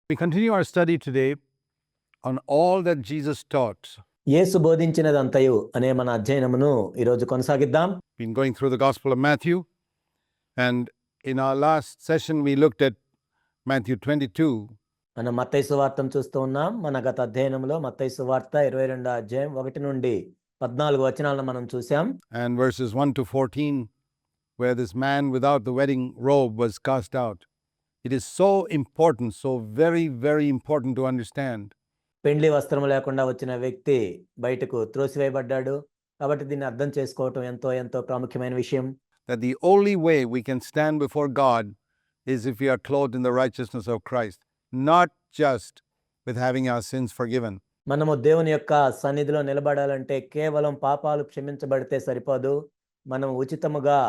We continue our study today on all that Jesus taught. యేసు బోధించినదంతయు అనే మన అధ్యయనమును ఈరోజు కొనసాగిద్దాం. Been going through the Gospel of Matthew, and in our last session we looked at Matthew 22, మనం మత్తయి సువార్తను చూస్తూ ఉన్నాం. మన గత అధ్యయనంలో మత్తయి సువార్త 22వ అధ్యాయం 1 నుండి 14 వచనాలను మనం చూసాం. and verses 1 to 14, where this man without the wedding robe was cast out. It is so important, so very, very important to understand పెండ్లి వస్త్రము లేకుండా వచ్చిన వ్యక్తి బయటకు త్రోసివేయబడ్డాడు. కాబట్టి దీన్ని అర్థం చేసుకోవటం ఎంతో ఎంతో ప్రాముఖ్యమైన విషయం. that the only way we can stand before God is if we are clothed in the righteousness of Christ, not just with having our sins forgiven. మనము దేవుని యొక్క సన్నిధిలో నిలబడాలంటే కేవలం పాపాలు క్షమించబడితే సరిపోదు. మనం ఉచితముగా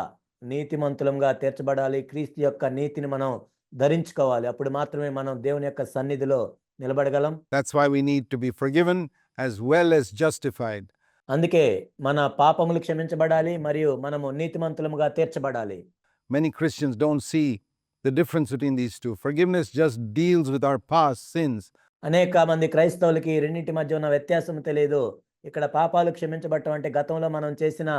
నీతిమంతులంగా తీర్చబడాలి. క్రీస్తు యొక్క నీతిని మనం ధరించుకోవాలి. అప్పుడు మాత్రమే మనం దేవుని యొక్క సన్నిధిలో నిలబడగలం. That's why we need to be forgiven as well as justified. అందుకే మన పాపములు క్షమించబడాలి మరియు మనము నీతిమంతులముగా తీర్చబడాలి. Many Christians don't see the difference between these two. Forgiveness just deals with our past sins. అనేక మంది క్రైస్తవులకి రెండింటి మధ్య ఉన్న వ్యత్యాసం తెలియదు. ఇక్కడ పాపాలు క్షమించబడటం అంటే గతంలో మనం చేసిన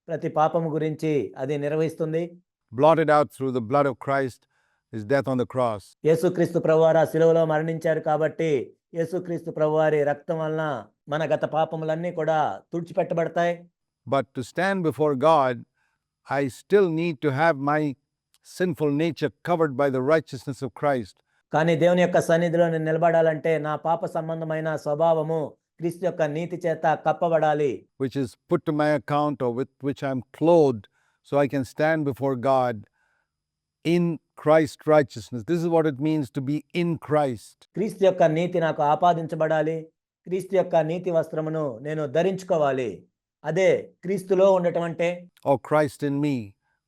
ప్రతి పాపము గురించి అది నిర్వహిస్తుంది. Blotted out through the blood of Christ is death on the cross. యేసుక్రీస్తు ప్రభువారు ఆ శిలువలో మరణించారు కాబట్టి యేసుక్రీస్తు ప్రభువారి రక్తం వలన మన గత పాపములన్నీ కూడా తుడిచిపెట్టబడతాయి. But to stand before God, I still need to have my sinful nature covered by the righteousness of Christ. కానీ దేవుని యొక్క సన్నిధిలో నేను నిలబడాలంటే నా పాప సంబంధమైన స్వభావము క్రీస్తు యొక్క నీతి చేత కప్పబడాలి. Which is put to my account, or with which I'm clothed, so I can stand before God in Christ's righteousness. This is what it means to be in Christ. క్రీస్తు యొక్క నీతి నాకు ఆపాదించబడాలి. క్రీస్తు యొక్క నీతి వస్త్రమును నేను ధరించుకోవాలి. అదే క్రీస్తులో ఉండటం అంటే. Oh, Christ in me,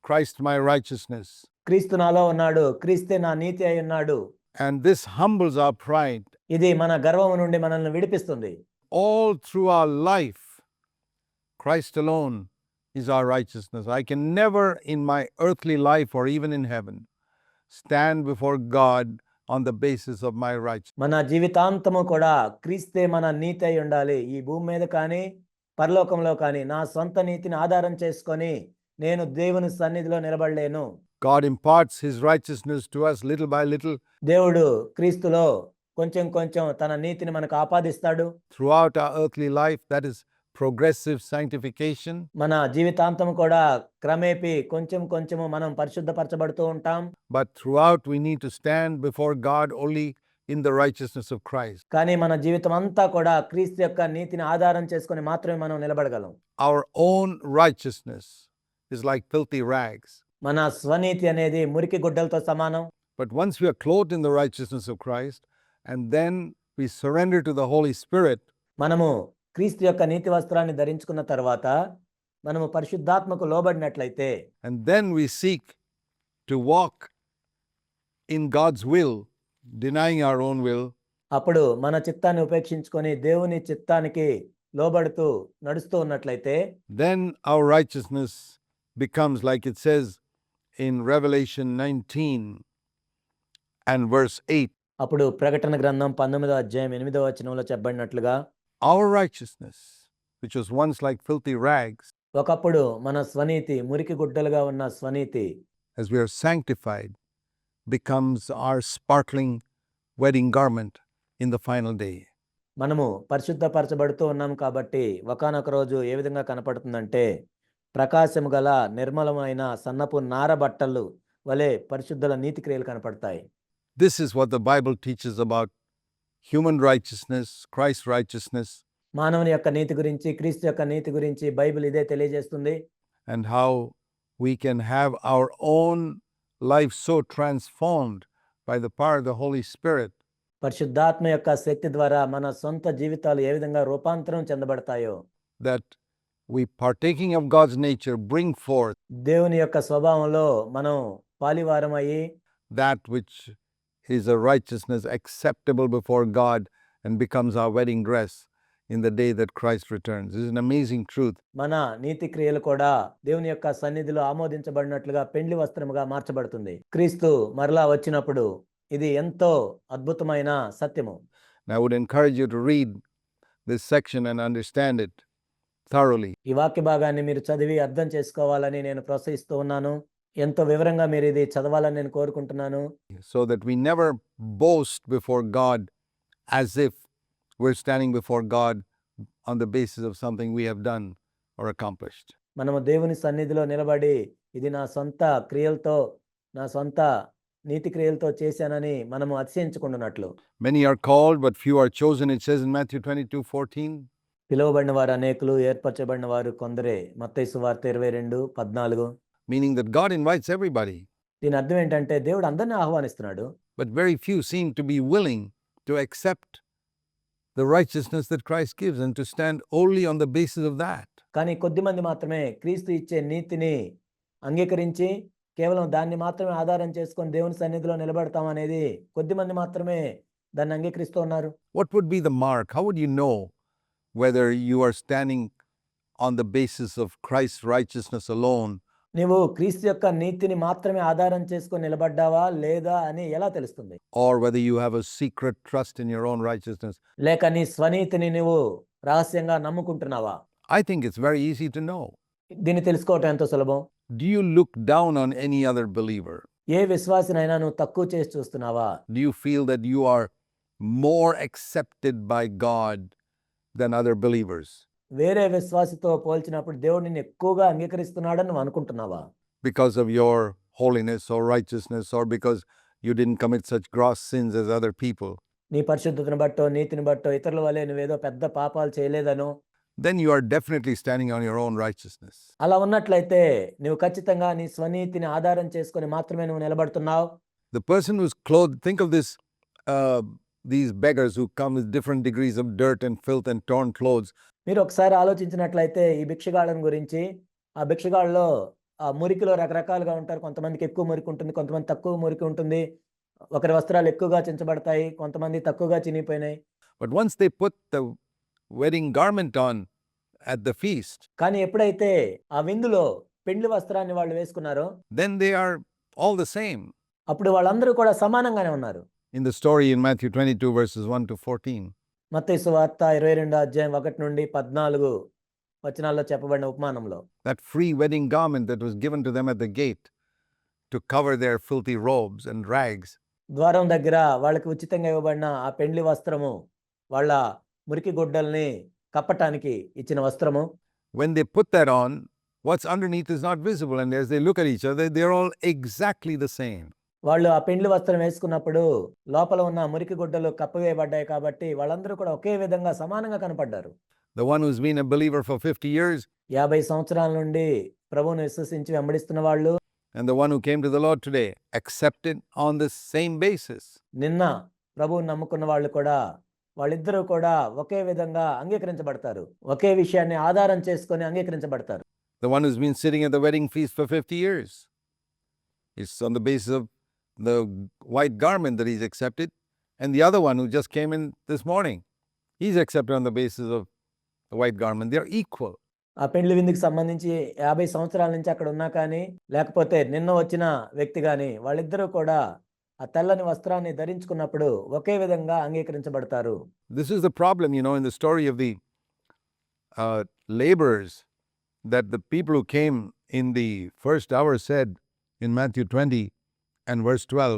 Christ my righteousness. క్రీస్తు నాలో ఉన్నాడు, క్రీస్తే నా నీతి అయి ఉన్నాడు. And this humbles our pride. ఇది మన గర్వము నుండి మనల్ని విడిపిస్తుంది. All through our life, Christ alone is our righteousness. I can never in my earthly life or even in heaven stand before God on the basis of my righteousness. మన జీవితాంతము కూడా క్రీస్తే మన నీతి అయి ఉండాలి. ఈ భూమి మీద కానీ పరలోకంలో కానీ నా సొంత నీతిని ఆధారం చేసుకొని నేను దేవుని సన్నిధిలో నిలబడలేను. God imparts his righteousness to us little by little. దేవుడు క్రీస్తులో కొంచెం కొంచెం తన నీతిని మనకు ఆపాదిస్తాడు. Throughout our earthly life, that is progressive sanctification. మన జీవితాంతం కూడా క్రమేపీ కొంచెం కొంచెము మనం పరిశుద్ధపరచబడుతూ ఉంటాం. But throughout we need to stand before God only in the righteousness of Christ. కానీ మన జీవితం అంతా కూడా క్రీస్తు యొక్క నీతిని ఆధారం చేసుకొని మాత్రమే మనం నిలబడగలం. Our own righteousness is like filthy rags. మన స్వనీతి అనేది మురికి గుడ్డలతో సమానం. But once we are clothed in the righteousness of Christ, and then we surrender to the Holy Spirit, మనము క్రీస్తు యొక్క నీతి వస్త్రాన్ని ధరించుకున్న తర్వాత మనము పరిశుద్ధాత్మకు లోబడినట్లయితే, and then we seek to walk in God's will, denying our own will, అప్పుడు మన చిత్తాన్ని ఉపేక్షించుకొని దేవుని చిత్తానికి లోబడుతూ నడుస్తూ ఉన్నట్లయితే, then our righteousness becomes, like it says in Revelation 19 and verse 8, అప్పుడు ప్రకటన గ్రంథం 19వ అధ్యాయం 8వ వచనంలో చెప్పబడినట్లుగా, our righteousness, which was once like filthy rags, ఒకప్పుడు మన స్వనీతి మురికి గుడ్డలుగా ఉన్న స్వనీతి, as we are sanctified, becomes our sparkling wedding garment in the final day. మనము పరిశుద్ధపరచబడుతూ ఉన్నాం కాబట్టి ఒకానొక రోజు ఏ విధంగా కనపడుతుందంటే, ప్రకాశము గల నిర్మలమైన సన్నపు నార బట్టలు వలె పరిశుద్ధుల నీతి క్రియలు కనపడతాయి. This is what the Bible teaches about human righteousness, Christ's righteousness, మానవుని యొక్క నీతి గురించి, క్రీస్తు యొక్క నీతి గురించి బైబిల్ ఇదే తెలియజేస్తుంది. and how we can have our own life so transformed by the power of the Holy Spirit పరిశుద్ధాత్మ యొక్క శక్తి ద్వారా మన సొంత జీవితాలు ఏ విధంగా రూపాంతరం చెందబడతాయో, that we, partaking of God's nature, bring forth దేవుని యొక్క స్వభావంలో మనం పాలివారమయ్యి that which is a righteousness acceptable before God and becomes our wedding dress in the day that Christ returns. This is an amazing truth. మన నీతి క్రియలు కూడా దేవుని యొక్క సన్నిధిలో ఆమోదించబడినట్లుగా పెండ్లి వస్త్రముగా మార్చబడుతుంది. క్రీస్తు మరలా వచ్చినప్పుడు ఇది ఎంతో అద్భుతమైన సత్యము. And I would encourage you to read this section and understand it thoroughly. ఈ వాక్య భాగాన్ని మీరు చదివి అర్థం చేసుకోవాలని నేను ప్రోత్సహిస్తూ ఉన్నాను. ఎంతో వివరంగా మీరు ఇది చదవాలని నేను కోరుకుంటున్నాను. So that we never boast before God as if we're standing before God on the basis of something we have done or accomplished. మనము దేవుని సన్నిధిలో నిలబడి ఇది నా సొంత క్రియలతో, నా సొంత నీతి క్రియలతో చేశానని మనము అతిశయించుకుంటున్నట్లు. Many are called, but few are chosen, it says in Matthew 22:14. పిలువబడిన వారు అనేకులు, ఏర్పరచబడిన వారు కొందరే. మత్తయి సువార్త 22:14. Meaning that God invites everybody, దీని అర్థం ఏంటంటే దేవుడు అందరిని ఆహ్వానిస్తున్నాడు. but very few seem to be willing to accept the righteousness that Christ gives and to stand only on the basis of that. కానీ కొద్దిమంది మాత్రమే క్రీస్తు ఇచ్చే నీతిని అంగీకరించి కేవలం దాన్ని మాత్రమే ఆధారం చేసుకొని దేవుని సన్నిధిలో నిలబడతామనేది కొద్దిమంది మాత్రమే దాన్ని అంగీకరిస్తూ ఉన్నారు. What would be the mark? How would you know whether you are standing on the basis of Christ's righteousness alone, నీవు క్రీస్తు యొక్క నీతిని మాత్రమే ఆధారం చేసుకొని నిలబడ్డావా లేదా అని ఎలా తెలుస్తుంది? or whether you have a secret trust in your own righteousness? లేక నీ స్వనీతిని నువ్వు రహస్యంగా నమ్ముకుంటున్నావా? I think it's very easy to know. దీన్ని తెలుసుకోవటం ఎంతో సులభం. Do you look down on any other believer? ఏ విశ్వాసినైనా నువ్వు తక్కువ చేసి చూస్తున్నావా? Do you feel that you are more accepted by God than other believers వేరే విశ్వాసితో పోల్చినప్పుడు దేవుడు నిన్ను ఎక్కువగా అంగీకరిస్తున్నాడని నువ్వు అనుకుంటున్నావా? because of your holiness or righteousness, or because you didn't commit such gross sins as other people? నీ పరిశుద్ధతను బట్టో, నీతిని బట్టో, ఇతరుల వలె నువ్వేదో పెద్ద పాపాలు చేయలేదనో, Then you are definitely standing on your own righteousness. అలా ఉన్నట్లయితే నువ్వు ఖచ్చితంగా నీ స్వనీతిని ఆధారం చేసుకొని మాత్రమే నువ్వు నిలబడుతున్నావు. The person who's clothed, think of this, these beggars who come with different degrees of dirt and filth and torn clothes. మీరు ఒకసారి ఆలోచించినట్లయితే ఈ భిక్షగాళ్ళని గురించి, ఆ భిక్షగాళ్ళలో ఆ మురికిలో రకరకాలుగా ఉంటారు. కొంతమందికి ఎక్కువ మురికి ఉంటుంది, కొంతమంది తక్కువ మురికి ఉంటుంది. ఒకరి వస్త్రాలు ఎక్కువగా చించబడతాయి, కొంతమంది తక్కువగా చినిగిపోయినాయి. But once they put the wedding garment on at the feast, కానీ ఎప్పుడైతే ఆ విందులో పెండ్లి వస్త్రాన్ని వాళ్ళు వేసుకున్నారో then they are all the same. అప్పుడు వాళ్ళందరూ కూడా సమానంగానే ఉన్నారు. In the story in Matthew 22 verses 1 to 14, మత్తయి సువార్త 22:1-14 వచనాల్లో చెప్పబడిన ఉపమానంలో that free wedding garment that was given to them at the gate to cover their filthy robes and rags, ద్వారం దగ్గర వాళ్ళకి ఉచితంగా ఇవ్వబడిన ఆ పెండ్లి వస్త్రము, వాళ్ళ మురికి గుడ్డల్ని కప్పటానికి ఇచ్చిన వస్త్రము, when they put that on, what's underneath is not visible, and as they look at each other, they're all exactly the same. వాళ్ళు ఆ పెండ్లి వస్త్రం వేసుకున్నప్పుడు లోపల ఉన్న మురికి గుడ్డలు కప్పవేయబడ్డాయి కాబట్టి వాళ్ళందరూ కూడా ఒకే విధంగా సమానంగా కనపడ్డారు. The one who's been a believer for 50 years 50 సంవత్సరాల నుండి ప్రభువును విశ్వసించి వెంబడిస్తున్న వాళ్ళు, and the one who came to the Lord today, accepted on the same basis. నిన్న ప్రభువును నమ్ముకున్న వాళ్ళు కూడా, వాళ్ళిద్దరూ కూడా ఒకే విధంగా అంగీకరించబడతారు. ఒకే విషయాన్ని ఆధారం చేసుకొని అంగీకరించబడతారు. The one who's been sitting at the wedding feast for 50 years, it's on the basis of the white garment that he's accepted, and the other one who just came in this morning, he's accepted on the basis of the white garment. They're equal. ఆ పెండ్లి విందుకి సంబంధించి 50 సంవత్సరాల నుంచి అక్కడ ఉన్నా కానీ, లేకపోతే నిన్న వచ్చిన వ్యక్తి కానీ, వాళ్ళిద్దరూ కూడా ఆ తెల్లని వస్త్రాన్ని ధరించుకున్నప్పుడు ఒకే విధంగా అంగీకరించబడతారు. This is the problem, in the story of the laborers, that the people who came in the first hour said in Matthew 20 and verse 12,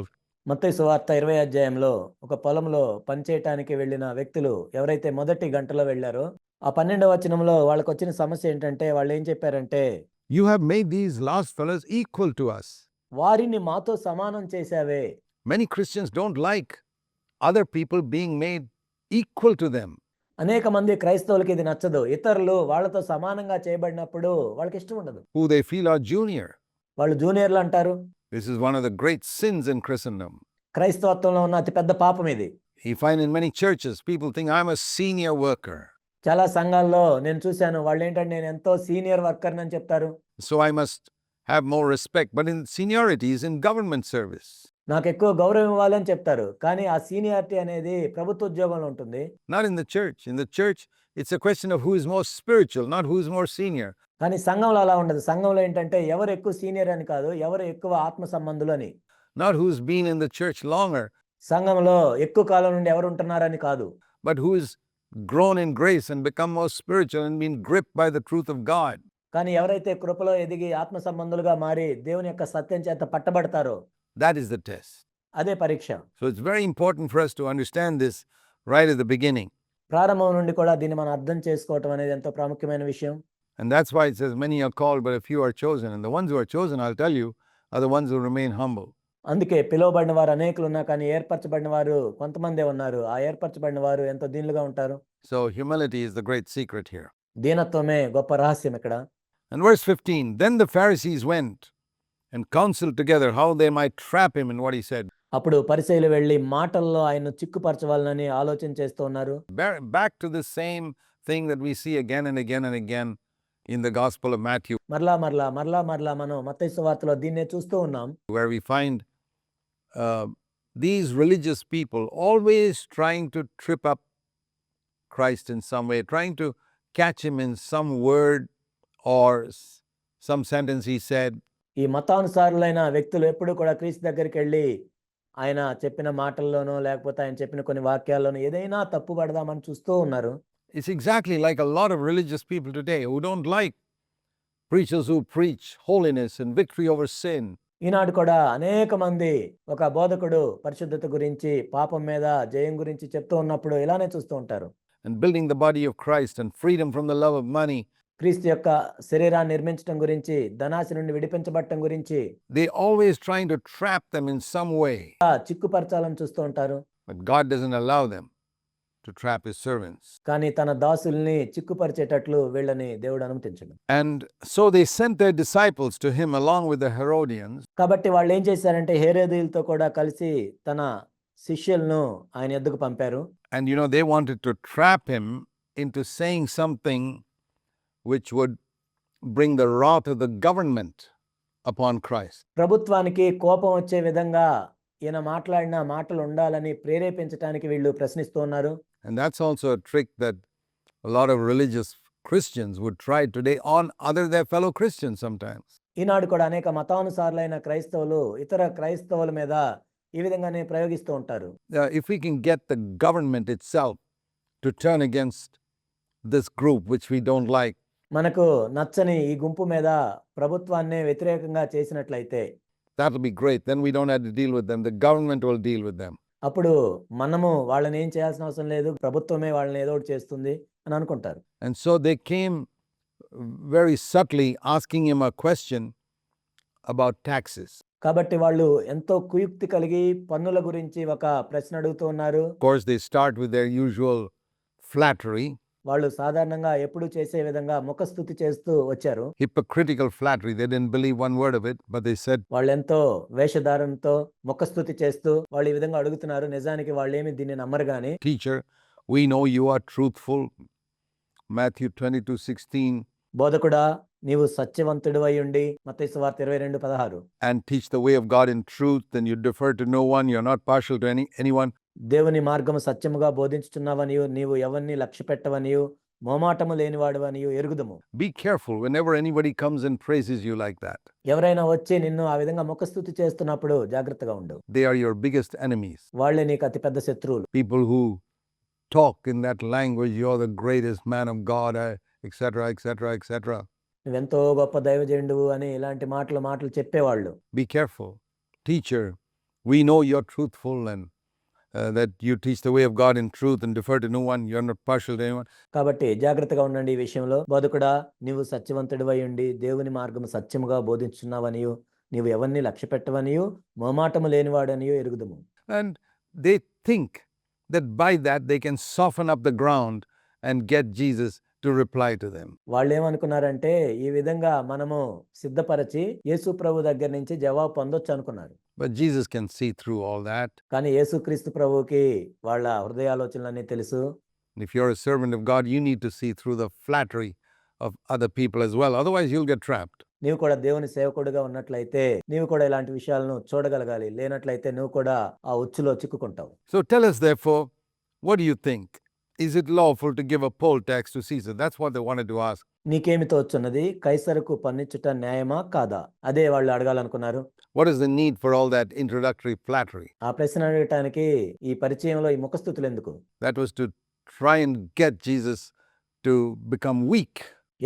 మత్తయి సువార్త 20 అధ్యాయంలో ఒక పొలంలో పనిచేయటానికి వెళ్ళిన వ్యక్తులు ఎవరైతే మొదటి గంటలో వెళ్ళారో, ఆ 12వ వచనంలో వాళ్ళకి వచ్చిన సమస్య ఏంటంటే, వాళ్ళు ఏం చెప్పారంటే, you have made these last fellows equal to us. వారిని మాతో సమానం Chesave. Many Christians don't like other people being made equal to them. అనేక మంది క్రైస్తవులకి ఇది నచ్చదు. ఇతరులు వాళ్ళతో సమానంగా చేయబడినప్పుడు వాళ్ళకి ఇష్టం ఉండదు. Who they feel are junior. వాళ్ళు జూనియర్లు అంటారు. This is one of the great sins in Christendom. క్రైస్తవత్వంలో ఉన్న అతిపెద్ద పాపం ఇది. You find in many churches, people think I'm a senior worker, చాలా సంఘాల్లో నేను చూశాను, వాళ్ళు ఏంటంటే నేను ఎంతో సీనియర్ వర్కర్ అని చెప్తారు. so I must have more respect. But in seniority is in government service, నాకు ఎక్కువ గౌరవం ఇవ్వాలి అని చెప్తారు. కానీ ఆ సీనియారిటీ అనేది ప్రభుత్వ ఉద్యోగంలో ఉంటుంది, not in the church. In the church, it's a question of who is more spiritual, not who is more senior. కానీ సంఘంలో అలా ఉండదు. సంఘంలో ఏంటంటే ఎవరు ఎక్కువ సీనియర్ అని కాదు, ఎవరు ఎక్కువ ఆత్మ సంబంధులు అని. Not who's been in the church longer, సంఘంలో ఎక్కువ కాలం నుండి ఎవరు ఉంటున్నారని కాదు, but who is grown in grace and become more spiritual and been gripped by the truth of God. కానీ ఎవరైతే కృపలో ఎదిగి ఆత్మ సంబంధులుగా మారి దేవుని యొక్క సత్యం చేత పట్టబడతారో That is the test. అదే పరీక్ష. So it's very important for us to understand this right at the beginning. ప్రారంభం నుండి కూడా దీన్ని మనం అర్థం చేసుకోవటం అనేది ఎంతో ప్రాముఖ్యమైన విషయం. And that's why it says, many are called, but a few are chosen. And the ones who are chosen, I'll tell you, are the ones who remain humble. అందుకే పిలువబడిన వారు అనేకులు ఉన్నా కానీ ఏర్పరచబడిన వారు కొంతమందే ఉన్నారు. ఆ ఏర్పరచబడిన వారు ఎంతో దీనులుగా ఉంటారు. So humility is the great secret here. దీనత్వమే గొప్ప రహస్యం ఇక్కడ. And verse 15, then the Pharisees went and counseled together how they might trap him in what he said. అప్పుడు పరిసయ్యులు వెళ్ళి మాటల్లో ఆయన్ను చిక్కుపరచవాలని ఆలోచన చేస్తూ ఉన్నారు. Back to the same thing that we see again and again and again in the Gospel of Matthew, మరలా మనం మత్తయి సువార్తలో దీన్నే చూస్తూ ఉన్నాం. where we find these religious people always trying to trip up Christ in some way, trying to catch him in some word or some sentence he said. ఈ మతానుసారులైన వ్యక్తులు ఎప్పుడు కూడా క్రీస్తు దగ్గరికి వెళ్ళి ఆయన చెప్పిన మాటల్లోనో లేకపోతే ఆయన చెప్పిన కొన్ని వాక్యాల్లోనో ఏదైనా తప్పు పడదామని చూస్తూ ఉన్నారు. It's exactly like a lot of religious people today who don't like preachers who preach holiness and victory over sin. ఈనాడు కూడా అనేక మంది ఒక బోధకుడు పరిశుద్ధత గురించి పాపం మీద జయం గురించి చెప్తూ ఉన్నప్పుడు ఇలానే చూస్తూ ఉంటారు. And building the body of Christ and freedom from the love of money. క్రీస్తు యొక్క శరీరాన్ని నిర్మించడం గురించి, ధనాశ నుండి విడిపించబడటం గురించి They always trying to trap them in some way. చిక్కుపరచాలని చూస్తూ ఉంటారు. But God doesn't allow them to trap his servants. కానీ తన దాసుల్ని చిక్కుపరిచేటట్లు వీళ్ళని దేవుడు అనుమతించడు. And so they sent their disciples to him along with the Herodians. కాబట్టి వాళ్ళు ఏం చేశారంటే హేరోదీయులతో కూడా కలిసి తన శిష్యులను ఆయన ఎద్దుకు పంపారు. And they wanted to trap him into saying something which would bring the wrath of the government upon Christ. ప్రభుత్వానికి కోపం వచ్చే విధంగా ఈయన మాట్లాడిన మాటలు ఉండాలని ప్రేరేపించడానికి వీళ్ళు ప్రశ్నిస్తూ ఉన్నారు. And that's also a trick that a lot of religious Christians would try today on their fellow Christians sometimes. ఈనాడు కూడా అనేక మతానుసారులైన క్రైస్తవులు ఇతర క్రైస్తవుల మీద ఈ విధంగానే ప్రయోగిస్తూ ఉంటారు. If we can get the government itself to turn against this group which we don't like, మనకు నచ్చని ఈ గుంపు మీద ప్రభుత్వాన్నే వ్యతిరేకంగా చేసినట్లయితే that'll be great. Then we don't have to deal with them. The government will deal with them. అప్పుడు మనము వాళ్ళని ఏం చేయాల్సిన అవసరం లేదు, ప్రభుత్వమే వాళ్ళని ఏదో ఒకటి చేస్తుంది అని అనుకుంటారు. And so they came very subtly asking him a question about taxes. కాబట్టి వాళ్ళు ఎంతో కుయుక్తి కలిగి పన్నుల గురించి ఒక ప్రశ్న అడుగుతూ ఉన్నారు. Of course, they start with their usual flattery. వాళ్ళు సాధారణంగా ఎప్పుడు చేసే విధంగా ముఖస్తుతి చేస్తూ వచ్చారు. Hypocritical flattery. They didn't believe one word of it, but they said, వాళ్ళు ఎంతో వేషధారణతో ముఖస్తుతి చేస్తూ వాళ్ళు ఈ విధంగా అడుగుతున్నారు. నిజానికి వాళ్ళు ఏమి దీన్ని నమ్మరు గాని, Teacher, we know you are truthful. Matthew 22:16. బోధకుడా నీవు సత్యవంతుడు అయి ఉండి, మత్తయి సువార్త 22:16, And teach the way of God in truth, then you defer to no one, you're not partial to anyone. దేవుని మార్గము సత్యముగా బోధించుచున్నావనియు, నీవు ఎవరిని లక్ష్య పెట్టవనియు, మోమాటము లేనివాడవనియు ఎరుగుదుము. Be careful whenever anybody comes and praises you like that. ఎవరైనా వచ్చి నిన్ను ఆ విధంగా ముఖస్తుతి చేస్తున్నప్పుడు జాగ్రత్తగా ఉండు. They are your biggest enemies. వాళ్ళే నీకు అతిపెద్ద శత్రువులు. People who talk in that language, you're the greatest man of God, etc., etc., etc. నువ్వెంతో గొప్ప దైవజనుడువు అని ఇలాంటి మాటలు చెప్పేవాళ్ళు. Be careful. Teacher, we know you're truthful and that you teach the way of God in truth and defer to no one, you're not partial to anyone. కాబట్టి జాగ్రత్తగా ఉండండి ఈ విషయంలో. బోధకుడా నీవు సత్యవంతుడివై ఉండి దేవుని మార్గము సత్యముగా బోధించుచున్నావనియు, నీవు ఎవరిని లక్ష్య పెట్టవనియు, మోమాటము లేనివాడనియు ఎరుగుదుము. And they think that by that they can soften up the ground and get Jesus to reply to them. వాళ్ళు ఏమనుకున్నారంటే ఈ విధంగా మనము సిద్ధపరచి యేసు ప్రభు దగ్గర నుంచి జవాబు పొందొచ్చు అనుకున్నారు. But Jesus can see through all that. కానీ యేసుక్రీస్తు ప్రభువుకి వాళ్ళ హృదయాలోచనలన్నీ తెలుసు. If you're a servant of God, you need to see through the flattery of other people as well. Otherwise, you'll get trapped. నీవు కూడా దేవుని సేవకుడిగా ఉన్నట్లయితే నీవు కూడా ఇలాంటి విషయాలను చూడగలగాలి. లేనట్లయితే నువ్వు కూడా ఆ ఉచ్చులో చిక్కుకుంటావు. So tell us therefore, what do you think? Is it lawful to give a poll tax to Caesar? That's what they wanted to ask. నీకేమి తోచున్నది? కైసరుకు పన్నిచ్చుట న్యాయమా కాదా? అదే వాళ్ళు అడగాలనుకున్నారు. What is the need for all that introductory flattery? ఆ ప్రశ్న అడగటానికి ఈ పరిచయంలో ఈ ముఖస్తుతులెందుకు? That was to try and get Jesus to become weak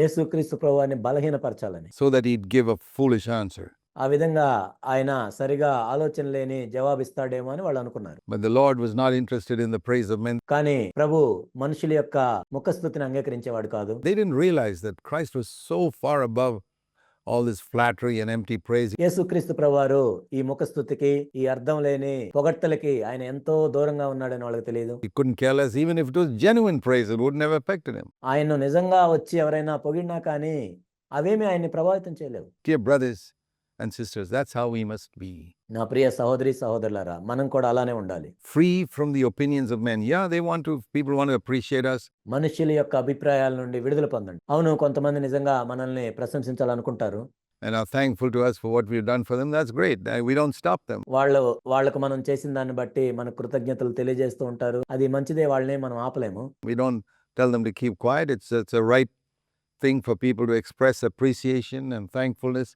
యేసుక్రీస్తు ప్రభువారిని బలహీనపరచాలని. so that he'd give a foolish answer. ఆ విధంగా ఆయన సరిగా ఆలోచన లేని జవాబిస్తాడేమో అని వాళ్ళు అనుకున్నారు. But the Lord was not interested in the praise of men. కానీ ప్రభు మనుషుల యొక్క ముఖస్తుతిని అంగీకరించేవాడు కాదు. They didn't realize that Christ was so far above all this flattery and empty praise. యేసుక్రీస్తు ప్రభువారు ఈ ముఖస్తుతికి, ఈ అర్థం లేని పొగడ్తలకి ఆయన ఎంతో దూరంగా ఉన్నాడని వాళ్ళకి తెలియదు. He couldn't care less. Even if it was genuine praise, it wouldn't have affected him. ఆయన్ను నిజంగా వచ్చి ఎవరైనా పొగిడినా కానీ అవేమీ ఆయన్ని ప్రభావితం చేయలేవు. Dear brothers and sisters, that's how we must be. నా ప్రియ సహోదరి సహోదరులారా, మనం కూడా అలానే ఉండాలి. Free from the opinions of men. Yeah, people want to appreciate us. మనుషుల యొక్క అభిప్రాయాల నుండి విడుదల పొందండి. అవును, కొంతమంది నిజంగా మనల్ని ప్రశంసించాలనుకుంటారు. And are thankful to us for what we've done for them. That's great. We don't stop them. వాళ్ళకు మనం చేసిన దాన్ని బట్టి మన కృతజ్ఞతలు తెలియజేస్తూ ఉంటారు. అది మంచిదే, వాళ్ళని మనం ఆపలేము. We don't tell them to keep quiet. It's a right thing for people to express appreciation and thankfulness.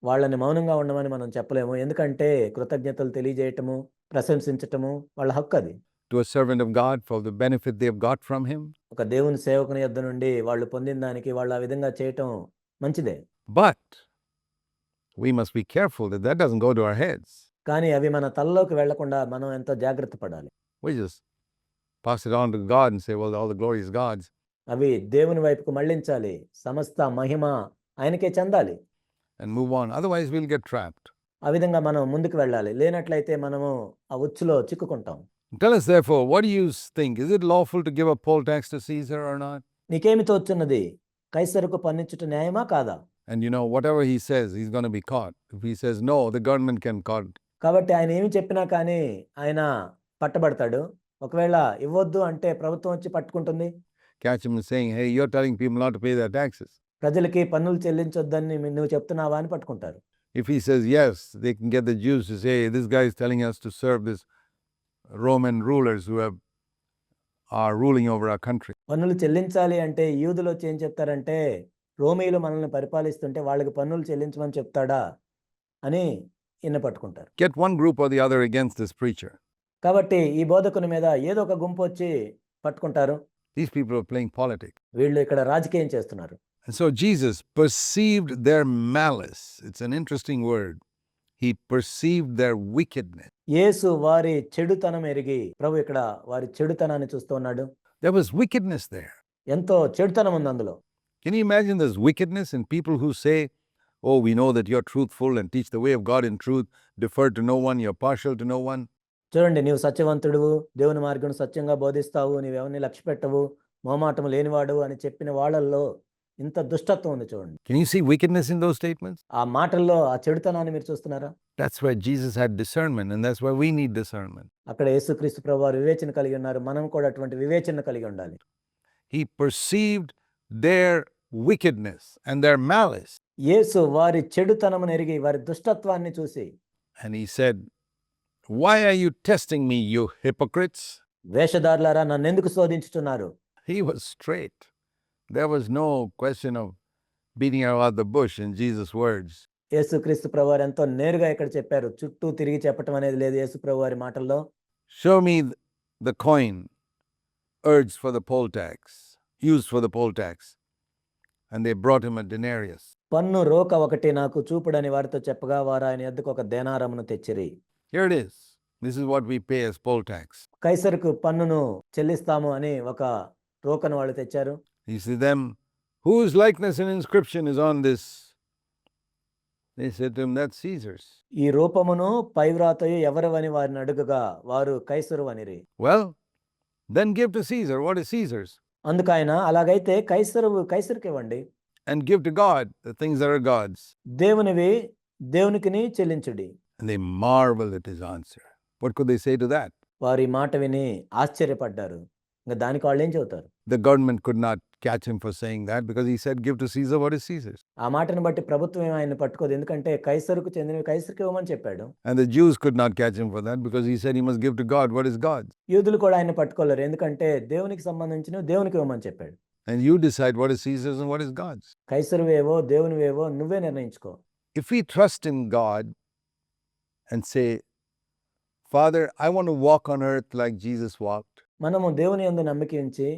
వాళ్ళని మౌనంగా ఉండమని మనం చెప్పలేము. ఎందుకంటే కృతజ్ఞతలు తెలియజేయటము, ప్రశంసించటము వాళ్ళ హక్కు అది. To a servant of God for the benefit they've got from him. ఒక దేవుని సేవకుని యొద్ద నుండి వాళ్ళు పొందిన దానికి వాళ్ళు ఆ విధంగా చేయటం మంచిదే. But we must be careful that that doesn't go to our heads. కానీ అవి మన తలలోకి వెళ్లకుండా మనం ఎంతో జాగ్రత్త పడాలి. We just pass it on to God and say, well, all the glory is God's. అవి దేవుని వైపుకు మళ్ళించాలి. సమస్త మహిమ ఆయనకే చెందాలి. And move on. Otherwise, we'll get trapped. ఆ విధంగా మనం ముందుకు వెళ్ళాలి. లేనట్లయితే మనము ఆ ఉచ్చులో చిక్కుకుంటాం. Tell us therefore, what do you think? Is it lawful to give a poll tax to Caesar or not? నీకేమి తోచున్నది? కైసరుకు పన్నిచ్చుట న్యాయమా కాదా? And whatever he says, he's going to be caught. If he says no, the government can caught. కాబట్టి ఆయన ఏమి చెప్పినా కానీ ఆయన పట్టబడతాడు. ఒకవేళ ఇవ్వొద్దు అంటే ప్రభుత్వం వచ్చి పట్టుకుంటుంది. Catch him saying, hey, you're telling people not to pay their taxes. ప్రజలకి పన్నులు చెల్లించొద్దని నువ్వు చెప్తున్నావా అని పట్టుకుంటారు. If he says yes, they can get the Jews to say, this guy is telling us to serve this Roman rulers who are ruling over our country. పన్నులు చెల్లించాలి అంటే యూదులు వచ్చి ఏం చెప్తారంటే, రోమీయులు మనల్ని పరిపాలిస్తుంటే వాళ్ళకి పన్నులు చెల్లించమని చెప్తాడా అని పట్టుకుంటారు. Get one group or the other against this preacher. కాబట్టి ఈ బోధకుని మీద ఏదో ఒక గుంపు వచ్చి పట్టుకుంటారు. These people are playing politics. వీళ్ళు ఇక్కడ రాజకీయం చేస్తున్నారు. And so Jesus perceived their malice. It's an interesting word. He perceived their wickedness. యేసు వారి చెడుతనం ఎరిగి, ప్రభు ఇక్కడ వారి చెడుతనాన్ని చూస్తున్నాడు. There was wickedness there. ఎంతో చెడుతనం ఉంది అందులో. Can you imagine this wickedness in people who say, oh, we know that you're truthful and teach the way of God in truth, defer to no one, you're partial to no one. చూడండి, నీవు సత్యవంతుడువు, దేవుని మార్గం సత్యంగా బోధిస్తావు, నీవెవరిని లక్ష్య పెట్టవు, మోమాటం లేనివాడు అని చెప్పిన వాళ్ళల్లో ఇంత దుష్టత్వం ఉంది చూడండి. Can you see wickedness in those statements? ఆ మాటల్లో ఆ చెడుతనాన్ని మీరు చూస్తున్నారా? That's where Jesus had discernment, and that's where we need discernment. అక్కడ యేసుక్రీస్తు ప్రభువారు వివేచన కలిగి ఉన్నారు. మనం కూడా అటువంటి వివేచన కలిగి ఉండాలి. He perceived their wickedness and their malice. యేసు వారి చెడుతనమును ఎరిగి, వారి దుష్టత్వాన్ని చూసి, And he said, why are you testing me, you hypocrites? వేషధారులారా నన్ను ఎందుకు శోధించుతున్నారు? He was straight. There was no question of beating around the bush in Jesus' words. యేసుక్రీస్తు ప్రభువారు ఎంతో నేరుగా ఇక్కడ చెప్పారు. చుట్టూ తిరిగి చెప్పటం అనేది లేదు యేసు ప్రభువారి మాటల్లో. Show me the coin urged for the poll tax, used for the poll tax. And they brought him a denarius. పన్ను రోక ఒకటి నాకు చూపుడని వారితో చెప్పగా వారు ఆయన యొద్దకు ఒక దేనారమును తెచ్చిరి. Here it is. This is what we pay as poll tax. కైసరుకు పన్నును చెల్లిస్తాము అని ఒక రోకను వాళ్ళు తెచ్చారు. He said them, whose likeness and inscription is on this? They said to him, that's Caesar's. ఈ రూపమును పైవ్రాతయు ఎవరివని వారిని అడుగగా వారు కైసరు అనిరి. Well, then give to Caesar what is Caesar's. అందుకైన అలాగైతే కైసరుకి ఇవ్వండి. And give to God the things that are God's. దేవునివి దేవునికిని చెల్లించుడి. And they marveled at his answer. What could they say to that? వారి మాట విని ఆశ్చర్యపడ్డారు. ఇంకా దానికి వాళ్ళు ఏం చెబుతారు? The government could not catch him for saying that because he said, give to Caesar what is Caesar's. ఆ మాటను బట్టి ప్రభుత్వం ఆయన్ని పట్టుకోదు. ఎందుకంటే కైసరుకు చెందినవి కైసరుకి ఇవ్వమని చెప్పాడు. And the Jews could not catch him for that because he said he must give to God what is God's. యూదులు కూడా ఆయన్ని పట్టుకోలేరు. ఎందుకంటే దేవునికి సంబంధించినవి దేవునికి ఇవ్వమని చెప్పాడు. and you decide what is Caesar's and what is God's. కైసరువేవో దేవునివేవో నువ్వే నిర్ణయించుకో. If we trust in God and say, Father, I want to walk on earth like Jesus walked, మనము దేవుని యందు నమ్మిక ఉంచి,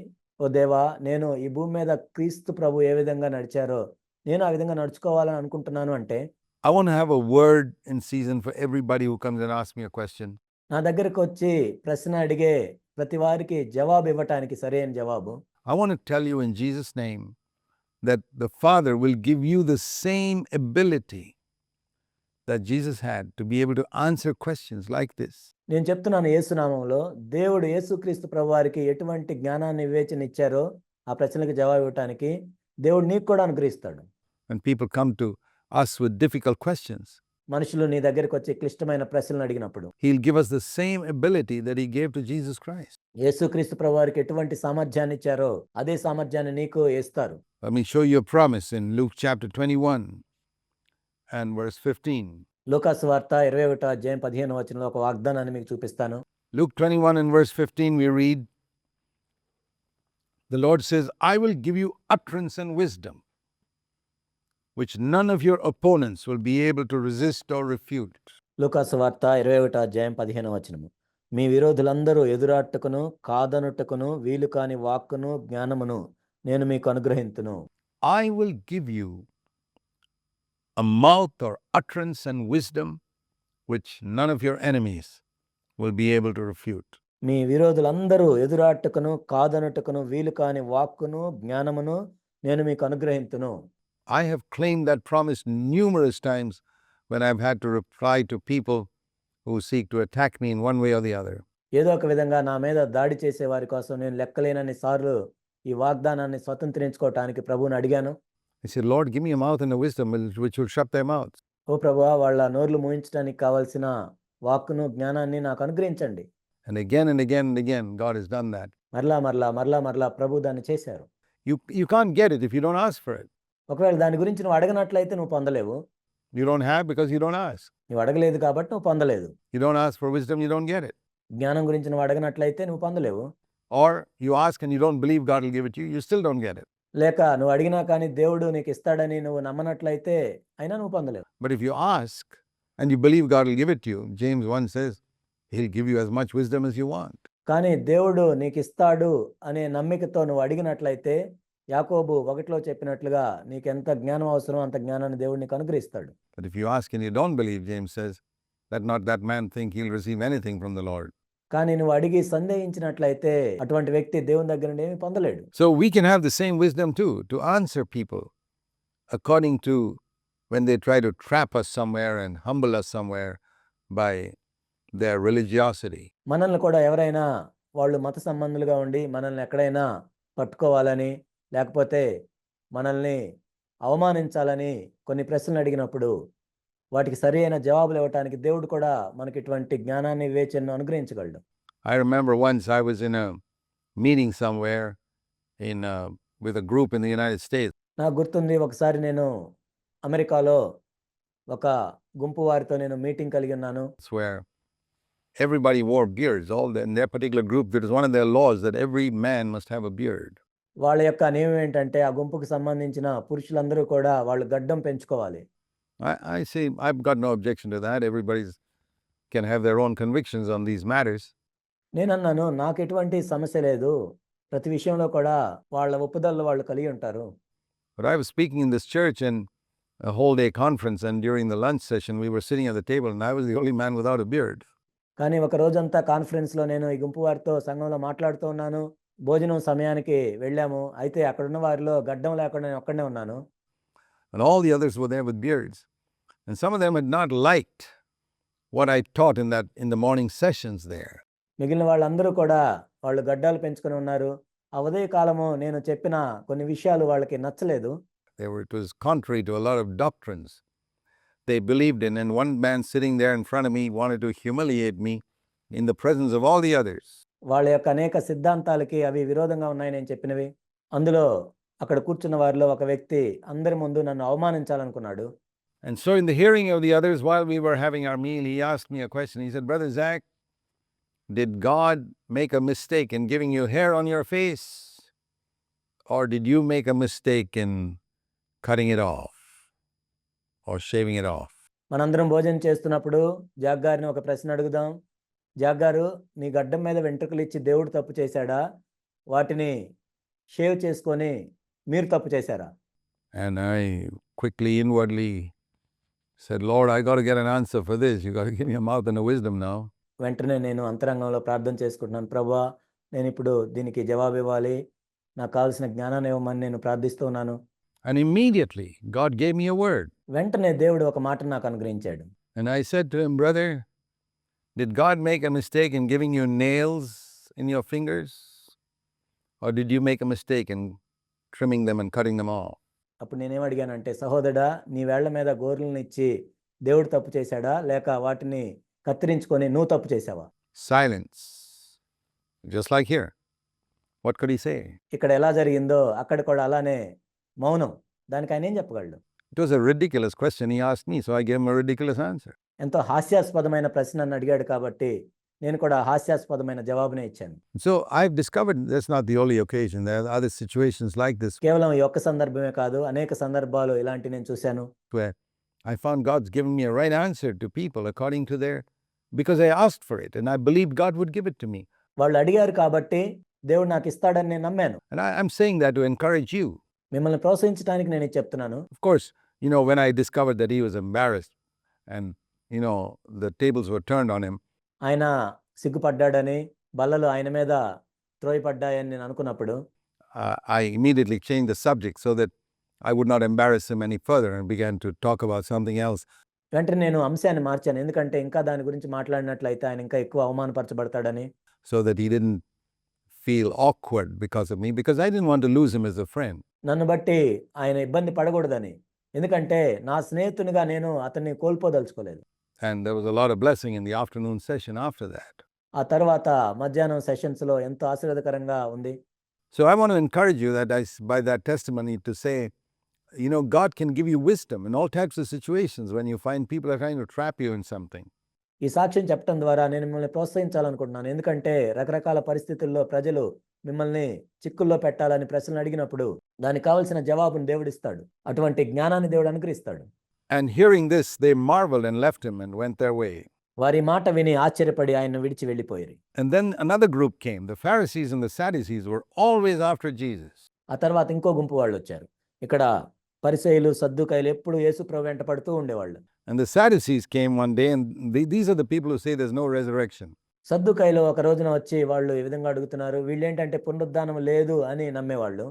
ఓ దేవా, నేను ఈ భూమి మీద క్రీస్తు ప్రభు ఏ విధంగా నడిచారో నేను ఆ విధంగా నడుచుకోవాలని అనుకుంటున్నాను అంటే, I want to have a word in season for everybody who comes and asks me a question. నా దగ్గరకు వచ్చి ప్రశ్న అడిగే ప్రతి వారికి జవాబు ఇవ్వటానికి సరైన జవాబు, I want to tell you in Jesus' name that the Father will give you the same ability that Jesus had to be able to answer questions like this. నేను చెప్తున్నాను యేసునామంలో, దేవుడు యేసుక్రీస్తు ప్రభు వారికి ఎటువంటి జ్ఞానాన్ని వివేచన ఇచ్చారో ఆ ప్రశ్నలకు జవాబు ఇవ్వటానికి దేవుడు నీకు కూడా అనుగ్రహిస్తాడు. When people come to us with difficult questions, మనుషులు నీ దగ్గరికి వచ్చి క్లిష్టమైన ప్రశ్నలు అడిగినప్పుడు He'll give us the same ability that He gave to Jesus Christ. యేసుక్రీస్తు ప్రభు వారికి ఎటువంటి సామర్థ్యాన్ని ఇచ్చారో అదే సామర్థ్యాన్ని నీకు ఇస్తారు. Let me show you a promise in Luke chapter 21 and verse 15. లూకాసు వార్త 21వ అధ్యాయం 15వ వచనంలో ఒక వాగ్దానాన్ని మీకు చూపిస్తాను. Luke 21 and verse 15 we read, the Lord says, I will give you utterance and wisdom, which none of your opponents will be able to resist or refute. లూకాసు వార్త 21వ అధ్యాయం 15వ వచనము. మీ విరోధులందరూ ఎదురాట్టుకును కాదనుటకును వీలు కాని వాక్కును జ్ఞానమును నేను మీకు అనుగ్రహింతును. I will give you a mouth or utterance and wisdom which none of your enemies will be able to refute. మీ విరోధులందరూ ఎదురాట్టుకును కాదనుటకును వీలు కాని వాక్కును జ్ఞానమును నేను మీకు అనుగ్రహింతును. I have claimed that promise numerous times when I've had to reply to people who seek to attack me in one way or the other. ఏదో ఒక విధంగా నా మీద దాడి చేసే వారి కోసం నేను లెక్కలేనన్ని సార్లు ఈ వాగ్దానాన్ని స్వతంత్రించుకోవటానికి ప్రభువుని అడిగాను. I said, Lord, give me a mouth and a wisdom which will shut their mouths. ఓ ప్రభువా, వాళ్ళ నోర్లు మూయించడానికి కావాల్సిన వాక్కును జ్ఞానాన్ని నాకు అనుగ్రహించండి. And again and again and again, God has done that. మరలా మరలా మరలా మరలా ప్రభు దాన్ని చేశారు. You can't get it if you don't ask for it. ఒకవేళ దాని గురించి నువ్వు అడగనట్లయితే నువ్వు పొందలేవు. You don't have because you don't ask. నువ్వు అడగలేదు కాబట్టి నువ్వు పొందలేదు. You don't ask for wisdom, you don't get it. జ్ఞానం గురించి నువ్వు అడగనట్లయితే నువ్వు పొందలేవు. Or you ask and you don't believe God will give it to you, you still don't get it. లేక నువ్వు అడిగినా కానీ దేవుడు నీకు ఇస్తాడని నువ్వు నమ్మనట్లయితే అయినా నువ్వు పొందలేవు. But if you ask and you believe God will give it to you, James 1 says, He'll give you as much wisdom as you want. కానీ దేవుడు నీకు ఇస్తాడు అనే నమ్మికతో నువ్వు అడిగినట్లయితే యాకోబు 1లో చెప్పినట్లుగా నీకు ఎంత జ్ఞానం అవసరం అంత జ్ఞానాన్ని దేవుడు నీకు అనుగ్రహిస్తాడు. But if you ask and you don't believe, James says, let not that man think he'll receive anything from the Lord. కానీ నువ్వు అడిగి సందేహించినట్లయితే అటువంటి వ్యక్తి దేవుని దగ్గర నుండి ఏమీ పొందలేడు. So we can have the same wisdom too, to answer people according to when they try to trap us somewhere and humble us somewhere by their religiosity. మనల్ని కూడా ఎవరైనా వాళ్ళు మత సంబంధులుగా ఉండి మనల్ని ఎక్కడైనా పట్టుకోవాలని లేకపోతే మనల్ని అవమానించాలని కొన్ని ప్రశ్నలు అడిగినప్పుడు వాటికి సరైన జవాబులు ఇవ్వటానికి దేవుడు కూడా మనకి ఇటువంటి జ్ఞానాన్ని వివేచనను అనుగ్రహించగలడు. I remember once I was in a meeting somewhere with a group in the United States. నాకు గుర్తుంది, ఒకసారి నేను అమెరికాలో ఒక గుంపు వారితో నేను మీటింగ్ కలిగి ఉన్నాను. Where everybody wore beards. In their particular group, it was one of their laws that every man must have a beard. వాళ్ళ యొక్క నియమం ఏంటంటే ఆ గుంపుకు సంబంధించిన పురుషులందరూ కూడా వాళ్ళు గడ్డం పెంచుకోవాలి. I say I've got no objection to that. Everybody can have their own convictions on these matters. నేను అన్నాను, నాకు ఎటువంటి సమస్య లేదు, ప్రతి విషయంలో కూడా వాళ్ళ ఒప్పుదలలు వాళ్ళు కలిగి ఉంటారు. But I was speaking in this church in a whole day conference, and during the lunch session we were sitting at the table and I was the only man without a beard. కానీ ఒక రోజంతా కాన్ఫరెన్స్లో నేను ఈ గుంపు వారితో సంఘంలో మాట్లాడుతూ ఉన్నాను. భోజనం సమయానికి వెళ్ళాము. అయితే అక్కడున్న వారిలో గడ్డం లేకుండా నేను ఒక్కడనే ఉన్నాను. And all the others were there with beards. And some of them had not liked what I taught in the morning sessions there. మిగిలిన వాళ్ళందరూ కూడా వాళ్ళు గడ్డాలు పెంచుకొని ఉన్నారు. ఆ ఉదయకాలము నేను చెప్పిన కొన్ని విషయాలు వాళ్ళకి నచ్చలేదు. It was contrary to a lot of doctrines they believed in, and one man sitting there in front of me wanted to humiliate me in the presence of all the others. వాళ్ళ యొక్క అనేక సిద్ధాంతాలకి అవి విరోధంగా ఉన్నాయి నేను చెప్పినవి. అందులో అక్కడ కూర్చున్న వారిలో ఒక వ్యక్తి అందరి ముందు నన్ను అవమానించాలనుకున్నాడు. And so in the hearing of the others, while we were having our meal, he asked me a question. He said, Brother Zach, did God make a mistake in giving you hair on your face? Or did you make a mistake in cutting it off or shaving it off? మనందరం భోజనం చేస్తున్నప్పుడు zag గారిని ఒక ప్రశ్న అడుగుదాం. Zag గారు, నీ గడ్డం మీద వెంట్రుకలు ఇచ్చి దేవుడు తప్పు చేశాడా? వాటిని షేవ్ చేసుకొని మీరు తప్పు చేశారా? And I quickly inwardly said, Lord, I got to get an answer for this. You got to give me a mouth and a wisdom now. వెంటనే నేను అంతరంగంలో ప్రార్థన చేసుకుంటున్నాను. ప్రభువా, నేను ఇప్పుడు దీనికి జవాబు ఇవ్వాలి. నాకు కావాల్సిన జ్ఞానాన్ని ఇవ్వమని నేను ప్రార్థిస్తున్నాను. And immediately God gave me a word. వెంటనే దేవుడు ఒక మాట నాకు అనుగ్రహించాడు. And I said to him, brother, did God make a mistake in giving you nails in your fingers? Or did you make a mistake in trimming them and cutting them off? అప్పుడు నేనేం అడిగానంటే, సహోదరుడా, నీ వేళ్ల మీద గోర్లను ఇచ్చి దేవుడు తప్పు చేశాడా, లేక వాటిని కత్తిరించుకొని నువ్వు తప్పు చేశావా? Silence. Just like here. What could he say? ఇక్కడ ఎలా జరిగిందో అక్కడ కూడా అలానే మౌనం. దానికి ఆయన ఏం చెప్పగలడు? It was a ridiculous question he asked me, so I gave him a ridiculous answer. ఎంతో హాస్యాస్పదమైన ప్రశ్న నన్ను అడిగాడు కాబట్టి నేను కూడా హాస్యాస్పదమైన జవాబునే ఇచ్చాను. So I've discovered that's not the only occasion. There are other situations like this కేవలం ఈ ఒక్క సందర్భమే కాదు, అనేక సందర్భాలు ఇలాంటి నేను చూశాను. where I found God's given me a right answer to people according to their, because I asked for it and I believed God would give it to me. వాళ్ళు అడిగారు కాబట్టి దేవుడు నాకు ఇస్తాడని నేను నమ్మాను. And I'm saying that to encourage you. మిమ్మల్ని ప్రోత్సహించడానికి నేను ఇది చెప్తున్నాను. Of course, when I discovered that he was embarrassed and, the tables were turned on him, ఆయన సిగ్గుపడ్డాడని, బల్లలు ఆయన మీద త్రోయపడ్డాయని నేను అనుకున్నప్పుడు I immediately changed the subject so that I would not embarrass him any further and began to talk about something else. వెంటనే నేను అంశాన్ని మార్చాను. ఎందుకంటే ఇంకా దాని గురించి మాట్లాడినట్లయితే ఆయన ఇంకా ఎక్కువ అవమానపరచబడతాడని. So that he didn't feel awkward because of me, because I didn't want to lose him as a friend. నన్ను బట్టి ఆయన ఇబ్బంది పడకూడదని. ఎందుకంటే నా స్నేహితునిగా నేను అతన్ని కోల్పోదలుచుకోలేదు. And there was a lot of blessing in the afternoon session after that. ఆ తర్వాత మధ్యాహ్నం సెషన్స్లో ఎంతో ఆశీర్వాదకరంగా ఉంది. So I want to encourage you that by that testimony to say, God can give you wisdom in all types of situations when you find people are trying to trap you in something. ఈ సాక్ష్యం చెప్పడం ద్వారా నేను మిమ్మల్ని ప్రోత్సహించాలనుకుంటున్నాను. ఎందుకంటే రకరకాల పరిస్థితుల్లో ప్రజలు మిమ్మల్ని చిక్కుల్లో పెట్టాలని ప్రశ్నలు అడిగినప్పుడు దానికి కావలసిన జవాబును దేవుడిస్తాడు. అటువంటి జ్ఞానాన్ని దేవుడు అనుగ్రహిస్తాడు. And hearing this, they marveled and left him and went their way. వారి మాట విని ఆశ్చర్యపడి ఆయన్ను విడిచి వెళ్ళిపోయారు. And then another group came. The Pharisees and the Sadducees were always after Jesus. ఆ తర్వాత ఇంకో గుంపు వాళ్ళు వచ్చారు. ఇక్కడ పరిసయ్యులు, సద్దూకయ్యులు ఎప్పుడు యేసు ప్రభు వెంట పడుతూ ఉండేవాళ్ళు. And the Sadducees came one day, and these are the people who say there's no resurrection. సద్దూకయ్యులు ఒక రోజున వచ్చి వాళ్ళు ఈ విధంగా అడుగుతున్నారు. వీళ్ళేంటంటే పునరుద్ధానం లేదు అని నమ్మేవాళ్ళు.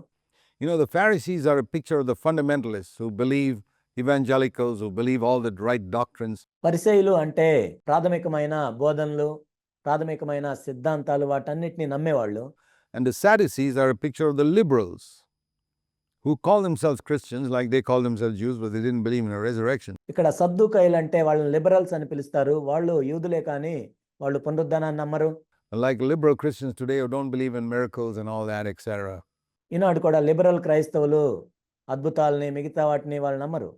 The Pharisees are a picture of the fundamentalists who believe, evangelicals who believe all the right doctrines. పరిసయ్యులు అంటే ప్రాథమికమైన బోధనలు, ప్రాథమికమైన సిద్ధాంతాలు వాటన్నిటిని నమ్మేవాళ్ళు. And the Sadducees are a picture of the liberals who call themselves Christians like they call themselves Jews, but they didn't believe in a resurrection. ఇక్కడ సద్దూకయ్యులు అంటే వాళ్ళని లిబరల్స్ అని పిలుస్తారు. వాళ్ళు యూదులే కానీ వాళ్ళు పునరుద్ధానాన్ని నమ్మరు. Like liberal Christians today who don't believe in miracles and all that, etc. ఈనాడు కూడా లిబరల్ క్రైస్తవులు అద్భుతాలని మిగతా వాటిని వాళ్ళు నమ్మరు.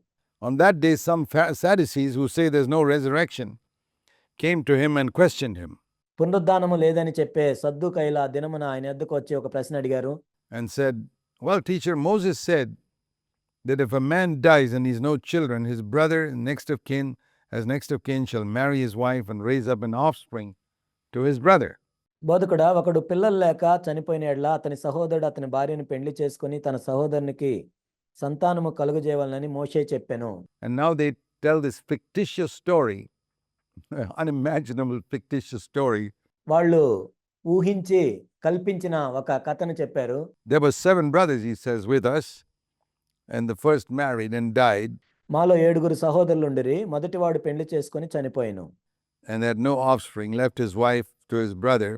On that day, some Sadducees who say there's no resurrection came to him and questioned him పునరుద్ధానము లేదని చెప్పే సద్దూకయ్యుల ఆ దినమున ఆయన యొద్దకు వచ్చి ఒక ప్రశ్న అడిగారు. and said, well, teacher, Moses said that if a man dies and he's no children, his brother, next of kin, as next of kin, shall marry his wife and raise up an offspring to his brother. బోధకుడా, ఒకడు పిల్లలు లేక చనిపోయిన యెడల అతని సహోదరుడు అతని భార్యను పెండ్లి చేసుకుని తన సహోదరునికి సంతానము కలుగజేయాలని మోషే చెప్పెను. And now they tell this fictitious story, unimaginable fictitious story. వాళ్ళు ఊహించి కల్పించిన ఒక కథను చెప్పారు. There were 7 brothers, he says, with us, and the first married and died, మాలో 7 సహోదరులు ఉండిరి. మొదటివాడు పెండ్లి చేసుకొని చనిపోయెను. and had no offspring, left his wife to his brother,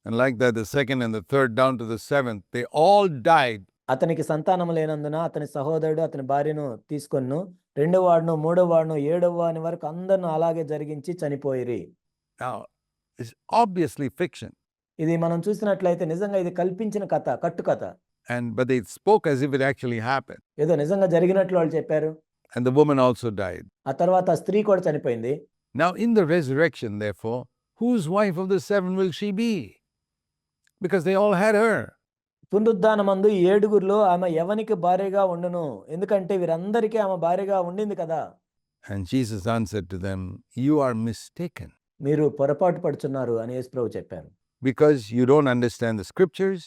and like that the second and the third down to the 7th, they all died. అతనికి సంతానము లేనందున అతని సహోదరుడు అతని భార్యను తీసుకొన్ను. 2వ వాడును, 3వ వాడును, 7వ వాని వరకు అందరిని అలాగే జరిగించి చనిపోయిరి. Now, it's obviously fiction, ఇది మనం చూసినట్లయితే నిజంగా ఇది కల్పించిన కథ, కట్టు కథ. but they spoke as if it actually happened. ఏదో నిజంగా జరిగినట్లు వాళ్ళు చెప్పారు. And the woman also died. ఆ తర్వాత ఆ స్త్రీ కూడా చనిపోయింది. Now, in the resurrection, therefore, whose wife of the 7 will she be? Because they all had her. పునరుద్ధానమందు ఈ ఏడుగురిలో ఆమె ఎవనికి భార్యగా ఉండును, ఎందుకంటే వీరందరికీ ఆమె భార్యగా ఉండింది కదా. And Jesus answered to them, "You are mistaken, మీరు పొరపాటు పడుచున్నారు అని యేసుప్రభు చెప్పారు. because you don't understand the scriptures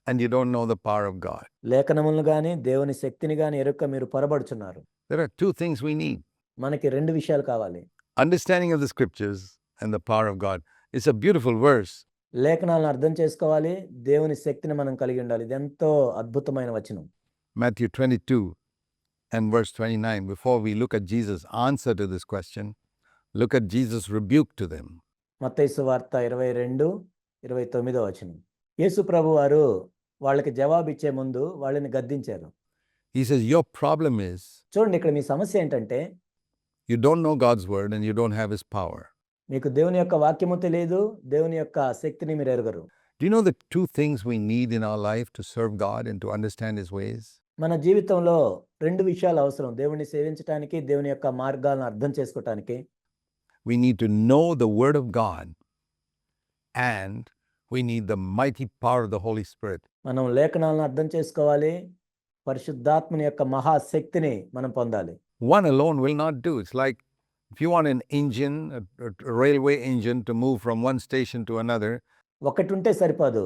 and you don't know the power of God." లేఖనములను గాని దేవుని శక్తిని గాని ఎరుక్క మీరు పొరబడుచున్నారు. There are two things we need: మనకి 2 విషయాలు కావాలి. understanding of the scriptures and the power of God. It's a beautiful verse. లేఖనాలను అర్థం చేసుకోవాలి, దేవుని శక్తిని మనం కలిగి ఉండాలి. ఇది ఎంతో అద్భుతమైన వచనం. Matthew 22 and verse 29. Before we look at Jesus' answer to this question, look at Jesus' rebuke to them. మత్తయి సువార్త 22, 29వ వచనం. యేసు ప్రభువారు వాళ్ళకి జవాబిచ్చే ముందు వాళ్ళని గద్దించారు. He says, your problem is చూడండి, ఇక్కడ మీ సమస్య ఏంటంటే you don't know God's word and you don't have his power. మీకు దేవుని యొక్క వాక్యము తెలియదు, దేవుని యొక్క శక్తిని మీరు ఎరుగరు. Do you know the two things we need in our life to serve God and to understand his ways? మన జీవితంలో 2 విషయాలు అవసరం, దేవుని సేవించడానికి, దేవుని యొక్క మార్గాలను అర్థం చేసుకోవటానికి. We need to know the word of God and we need the mighty power of the Holy Spirit. మనం లేఖనాలను అర్థం చేసుకోవాలి, పరిశుద్ధాత్మని యొక్క మహాశక్తిని మనం పొందాలి. One alone will not do. It's like if you want an engine, a railway engine to move from one station to another, ఒకటి ఉంటే సరిపోదు.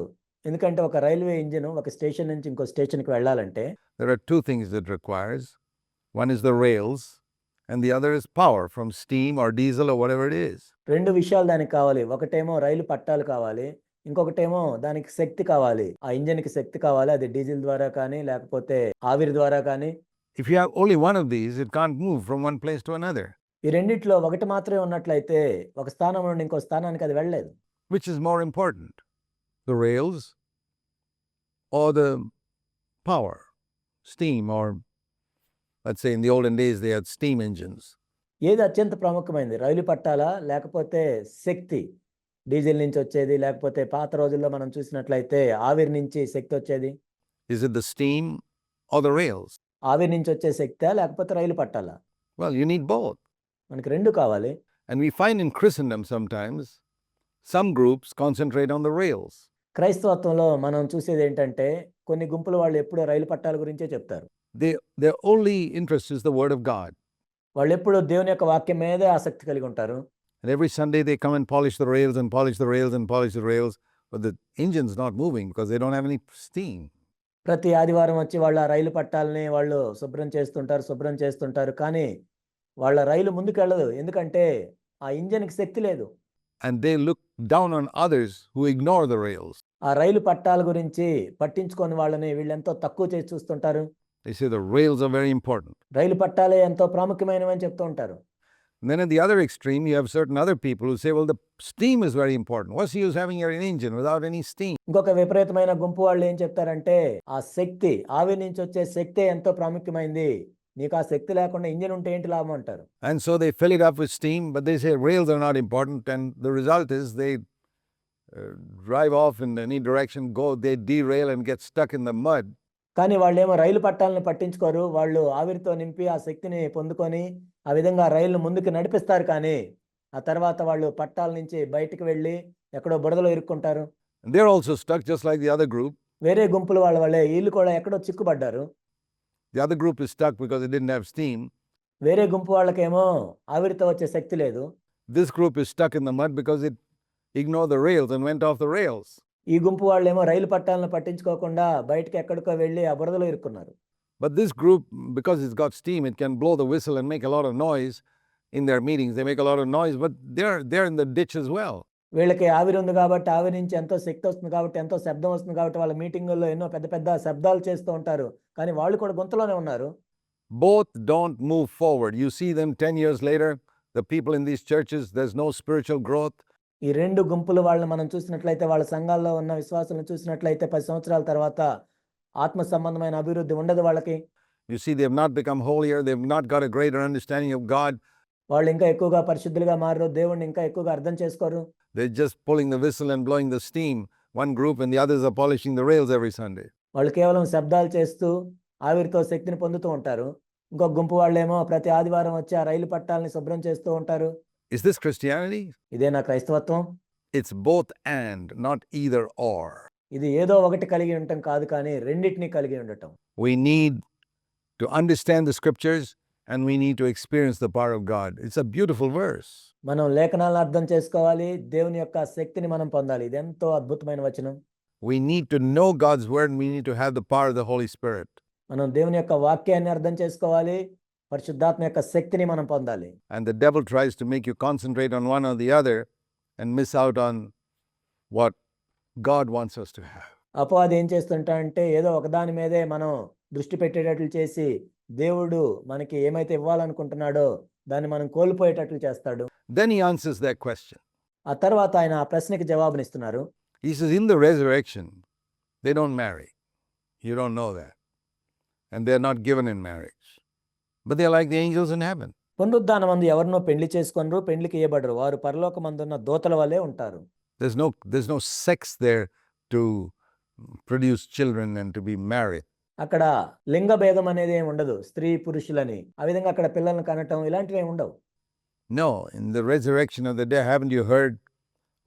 ఎందుకంటే ఒక రైల్వే ఇంజిన్ ఒక స్టేషన్ నుంచి ఇంకో స్టేషన్కి వెళ్ళాలంటే there are two things it requires. One is the rails and the other is power from steam or diesel or whatever it is. 2 విషయాలు దానికి కావాలి. ఒకటేమో రైలు పట్టాలు కావాలి, ఇంకొకటేమో దానికి శక్తి కావాలి. ఆ ఇంజిన్కి శక్తి కావాలి, అది డీజిల్ ద్వారా కానీ లేకపోతే ఆవిరి ద్వారా కానీ. If you have only one of these, it can't move from one place to another. ఈ రెండిట్లో ఒకటి మాత్రమే ఉన్నట్లయితే ఒక స్థానం నుండి ఇంకో స్థానానికి అది వెళ్ళలేదు. Which is more important, the rails or the power, steam, or let's say in the olden days they had steam engines. ఏది అత్యంత ప్రాముఖ్యమైనది, రైలు పట్టాలా లేకపోతే శక్తి డీజిల్ నుంచి వచ్చేది, లేకపోతే పాత రోజుల్లో మనం చూసినట్లయితే ఆవిరి నుంచి శక్తి వచ్చేది? Is it the steam or the rails? ఆవిరి నుంచి వచ్చే శక్తా లేకపోతే రైలు పట్టాలా? Well, you need both. మనకి 2 కావాలి. And we find in Christendom sometimes some groups concentrate on the rails. క్రైస్తవత్వంలో మనం చూసేది ఏంటంటే కొన్ని గుంపుల వాళ్ళు ఎప్పుడూ రైలు పట్టాల గురించే చెప్తారు. Their only interest is the word of God. వాళ్ళు ఎప్పుడు దేవుని యొక్క వాక్యం మీదే ఆసక్తి కలిగి ఉంటారు. And every Sunday they come and polish the rails and polish the rails and polish the rails, but the engine's not moving because they don't have any steam. ప్రతి ఆదివారం వచ్చి వాళ్ళు ఆ రైలు పట్టాలని వాళ్ళు శుభ్రం చేస్తుంటారు, కానీ వాళ్ళ రైలు ముందుకెళ్ళదు. ఎందుకంటే ఆ ఇంజన్కి శక్తి లేదు. And they look down on others who ignore the rails. ఆ రైలు పట్టాల గురించి పట్టించుకొని వాళ్ళని వీళ్ళెంతో తక్కువ చేసి చూస్తుంటారు. They say the rails are very important. రైలు పట్టాలే ఎంతో ప్రాముఖ్యమైనవి అని చెప్తూ ఉంటారు. And then at the other extreme, you have certain other people who say, well, the steam is very important. What's the use having an engine without any steam? ఇంకొక విపరీతమైన గుంపు వాళ్ళు ఏం చెప్తారంటే ఆ శక్తి, ఆవిరి నుంచి వచ్చే శక్తే ఎంతో ప్రాముఖ్యమైంది, నీకు ఆ శక్తి లేకుండా ఇంజిన్ ఉంటే ఏంటి లాభం అంటారు. And so they fill it up with steam, but they say rails are not important, and the result is they drive off in any direction, they derail and get stuck in the mud. కానీ వాళ్ళేమో రైలు పట్టాలను పట్టించుకోరు. వాళ్ళు ఆవిరితో నింపి ఆ శక్తిని పొందుకొని ఆ విధంగా రైలును ముందుకు నడిపిస్తారు, కానీ ఆ తర్వాత వాళ్ళు పట్టాల నుంచి బయటికి వెళ్ళి ఎక్కడో బురదలో ఇరుక్కుంటారు. And they're also stuck just like the other group. వేరే గుంపులు వాళ్ళ వాళ్ళే వీళ్ళు కూడా ఎక్కడో చిక్కుపడ్డారు. The other group is stuck because it didn't have steam. వేరే గుంపు వాళ్ళకేమో ఆవిరితో వచ్చే శక్తి లేదు. This group is stuck in the mud because it ignored the rails and went off the rails. ఈ గుంపు వాళ్ళేమో రైలు పట్టాలను పట్టించుకోకుండా బయటికి ఎక్కడికో వెళ్ళి ఆ బురదలో ఇరుక్కున్నారు. But this group, because it's got steam, it can blow the whistle and make a lot of noise in their meetings. They make a lot of noise, but they're in the ditch as well. వీళ్ళకి ఆవిరి ఉంది కాబట్టి, ఆవిరి నుంచి ఎంతో శక్తి వస్తుంది కాబట్టి, ఎంతో శబ్దం వస్తుంది కాబట్టి వాళ్ళ మీటింగుల్లో ఎన్నో పెద్ద పెద్ద శబ్దాలు చేస్తూ ఉంటారు, కానీ వాళ్ళు కూడా గుంతలోనే ఉన్నారు. Both don't move forward. You see them 10 years later, the people in these churches, there's no spiritual growth. ఈ 2 గుంపులు వాళ్ళని మనం చూసినట్లయితే, వాళ్ళ సంఘాల్లో ఉన్న విశ్వాసాలను చూసినట్లయితే 10 సంవత్సరాల తర్వాత ఆత్మ సంబంధమైన అభివృద్ధి ఉండదు వాళ్ళకి. You see they have not become holier, they've not got a greater understanding of God. వాళ్ళు ఇంకా ఎక్కువగా పరిశుద్ధులుగా మారరు, దేవుణ్ణి ఇంకా ఎక్కువగా అర్థం చేసుకోరు. They're just pulling the whistle and blowing the steam, one group, and the others are polishing the rails every Sunday. వాళ్ళు కేవలం శబ్దాలు చేస్తూ ఆవిరితో శక్తిని పొందుతూ ఉంటారు. ఇంకొక గుంపు వాళ్ళేమో ప్రతి ఆదివారం వచ్చి ఆ రైలు పట్టాలని శుభ్రం చేస్తూ ఉంటారు. Is this Christianity? ఇదేనా క్రైస్తవత్వం? It's both and, not either or. ఇది ఏదో ఒకటి కలిగి ఉండటం కాదు కానీ రెండిటిని కలిగి ఉండటం. We need to understand the scriptures and we need to experience the power of God. It's a beautiful verse. మనం లేఖనాలను అర్థం చేసుకోవాలి, దేవుని యొక్క శక్తిని మనం పొందాలి. ఇది ఎంతో అద్భుతమైన వచనం. We need to know God's word and we need to have the power of the Holy Spirit. మనం దేవుని యొక్క వాక్యాన్ని అర్థం చేసుకోవాలి, పరిశుద్ధాత్మ యొక్క శక్తిని మనం పొందాలి. And the devil tries to make you concentrate on one or the other and miss out on what God wants us to have. అపవాది ఏం చేస్తుంటాడంటే ఏదో ఒకదాని మీదే మనం దృష్టి పెట్టేటట్లు చేసి దేవుడు మనకి ఏమైతే ఇవ్వాలనుకుంటున్నాడో దాన్ని మనం కోల్పోయేటట్లు చేస్తాడు. Then he answers that question. ఆ తర్వాత ఆయన ఆ ప్రశ్నకి జవాబునిస్తున్నారు. He says, in the resurrection, they don't marry. You don't know that. And they're not given in marriage. But they're like the angels in heaven. పునరుద్ధానమందు ఎవరినో పెళ్లి చేసుకొనరు, పెళ్లికి ఇయ్యబడరు. వారు పరలోకమందున్న దూతల వలె ఉంటారు. There's no sex there to produce children and to be married. అక్కడ లింగ భేదం అనేది ఏమి ఉండదు, స్త్రీ పురుషులని. ఆ విధంగా అక్కడ పిల్లల్ని కనటం ఇలాంటివి ఏమి ఉండవు. No, in the resurrection of the dead, haven't you heard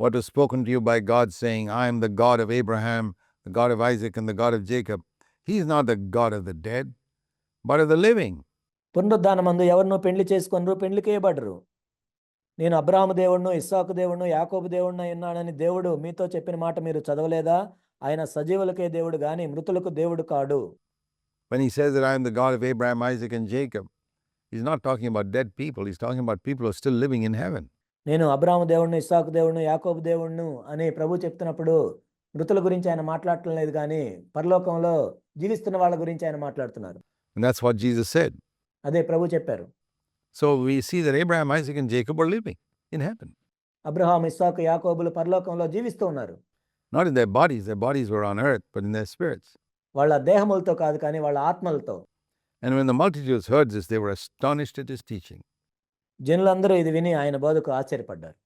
what was spoken to you by God saying, I am the God of Abraham, the God of Isaac, and the God of Jacob? He's not the God of the dead, but of the living. పునరుద్ధానమందు ఎవరినో పెళ్లి చేసుకొనరు, పెళ్లికి ఇయ్యబడరు. నేను అబ్రహాము దేవుడును, ఇస్సాకు దేవుడును, యాకోబు దేవుడును ఉన్నానని దేవుడు మీతో చెప్పిన మాట మీరు చదవలేదా? ఆయన సజీవులకే దేవుడు గాని మృతులకు దేవుడు కాడు. When he says that I am the God of Abraham, Isaac, and Jacob, he's not talking about dead people. He's talking about people who are still living in heaven. నేను అబ్రహాము దేవుడును, ఇస్సాకు దేవుడును, యాకోబు దేవుడును అని ప్రభు చెప్తున్నప్పుడు మృతుల గురించి ఆయన మాట్లాడటం లేదు కానీ పరలోకంలో జీవిస్తున్న వాళ్ళ గురించి ఆయన మాట్లాడుతున్నారు. And that's what Jesus said. అదే ప్రభు చెప్పారు. So we see that Abraham, Isaac, and Jacob were living in heaven. Abraham, ఇస్సాకు, యాకోబులు పరలోకంలో జీవిస్తూ ఉన్నారు. Not in their bodies were on earth, but in their spirits. వాళ్ళ దేహములతో కాదు కానీ వాళ్ళ ఆత్మలతో. And when the multitudes heard this, they were astonished at his teaching. జనులందరూ ఇది విని ఆయన బోధకు ఆశ్చర్యపడ్డారు.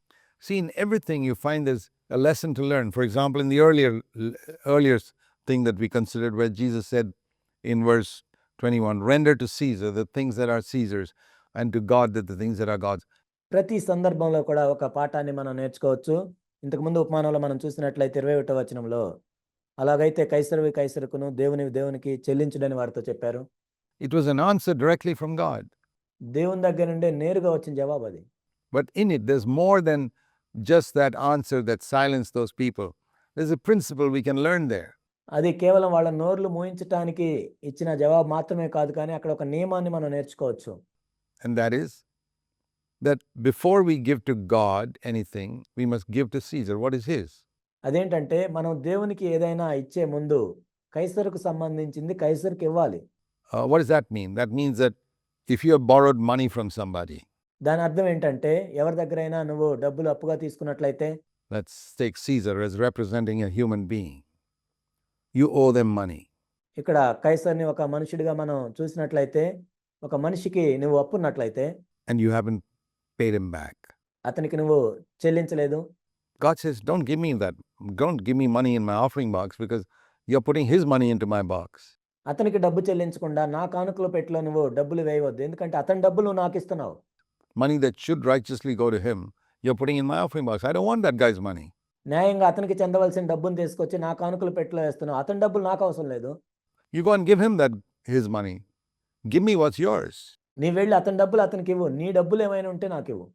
See, in everything you find there's a lesson to learn. For example, in the earlier thing that we considered, where Jesus said in verse 21, render to Caesar the things that are Caesar's, and to God that the things that are God's. ప్రతి సందర్భంలో కూడా ఒక పాఠాన్ని మనం నేర్చుకోవచ్చు. ఇంతకుముందు ఉపమానంలో మనం చూసినట్లయితే 21వ వచనంలో అలాగైతే కైసరువి కైసరుకును, దేవునివి దేవునికి చెల్లించుడని వారితో చెప్పారు. It was an answer directly from God. దేవుని దగ్గర నుండే నేరుగా వచ్చిన జవాబు అది. But in it, there's more than just that answer that silenced those people. There's a principle we can learn there. అది కేవలం వాళ్ళ నోర్లు మూయించటానికి ఇచ్చిన జవాబు మాత్రమే కాదు కానీ అక్కడ ఒక నియమాన్ని మనం నేర్చుకోవచ్చు. And that is that before we give to God anything, we must give to Caesar what is his. అదేంటంటే మనం దేవునికి ఏదైనా ఇచ్చే ముందు కైసరుకు సంబంధించింది కైసరుకి ఇవ్వాలి. What does that mean? That means that if you have borrowed money from somebody, దాని అర్థం ఏంటంటే ఎవరి దగ్గరైనా నువ్వు డబ్బులు అప్పుగా తీసుకున్నట్లయితే, let's take Caesar as representing a human being. You owe them money. ఇక్కడ కైసర్ని ఒక మనుషుడిగా మనం చూసినట్లయితే, ఒక మనిషికి నువ్వు అప్పున్నట్లయితే And you haven't paid him back. అతనికి నువ్వు చెల్లించలేదు. God says, don't give me that. Don't give me money in my offering box because you're putting his money into my box. అతనికి డబ్బు చెల్లించకుండా నా కానుకలో పెట్టిలో నువ్వు డబ్బులు వేయవద్దు, ఎందుకంటే అతని డబ్బులు నువ్వు నాకు ఇస్తున్నావు. Money that should righteously go to him, you're putting in my offering box. I don't want that guy's money. న్యాయంగా అతనికి చెందవలసిన డబ్బును తీసుకొచ్చి నా కానుకల పెట్టిలో వేస్తున్నావు. అతని డబ్బులు నాకు అవసరం లేదు. You go and give him his money. Give me what's yours. నీ వెళ్ళి అతని డబ్బులు అతనికి ఇవ్వు. నీ డబ్బులు ఏమైనా ఉంటే నాకు ఇవ్వు.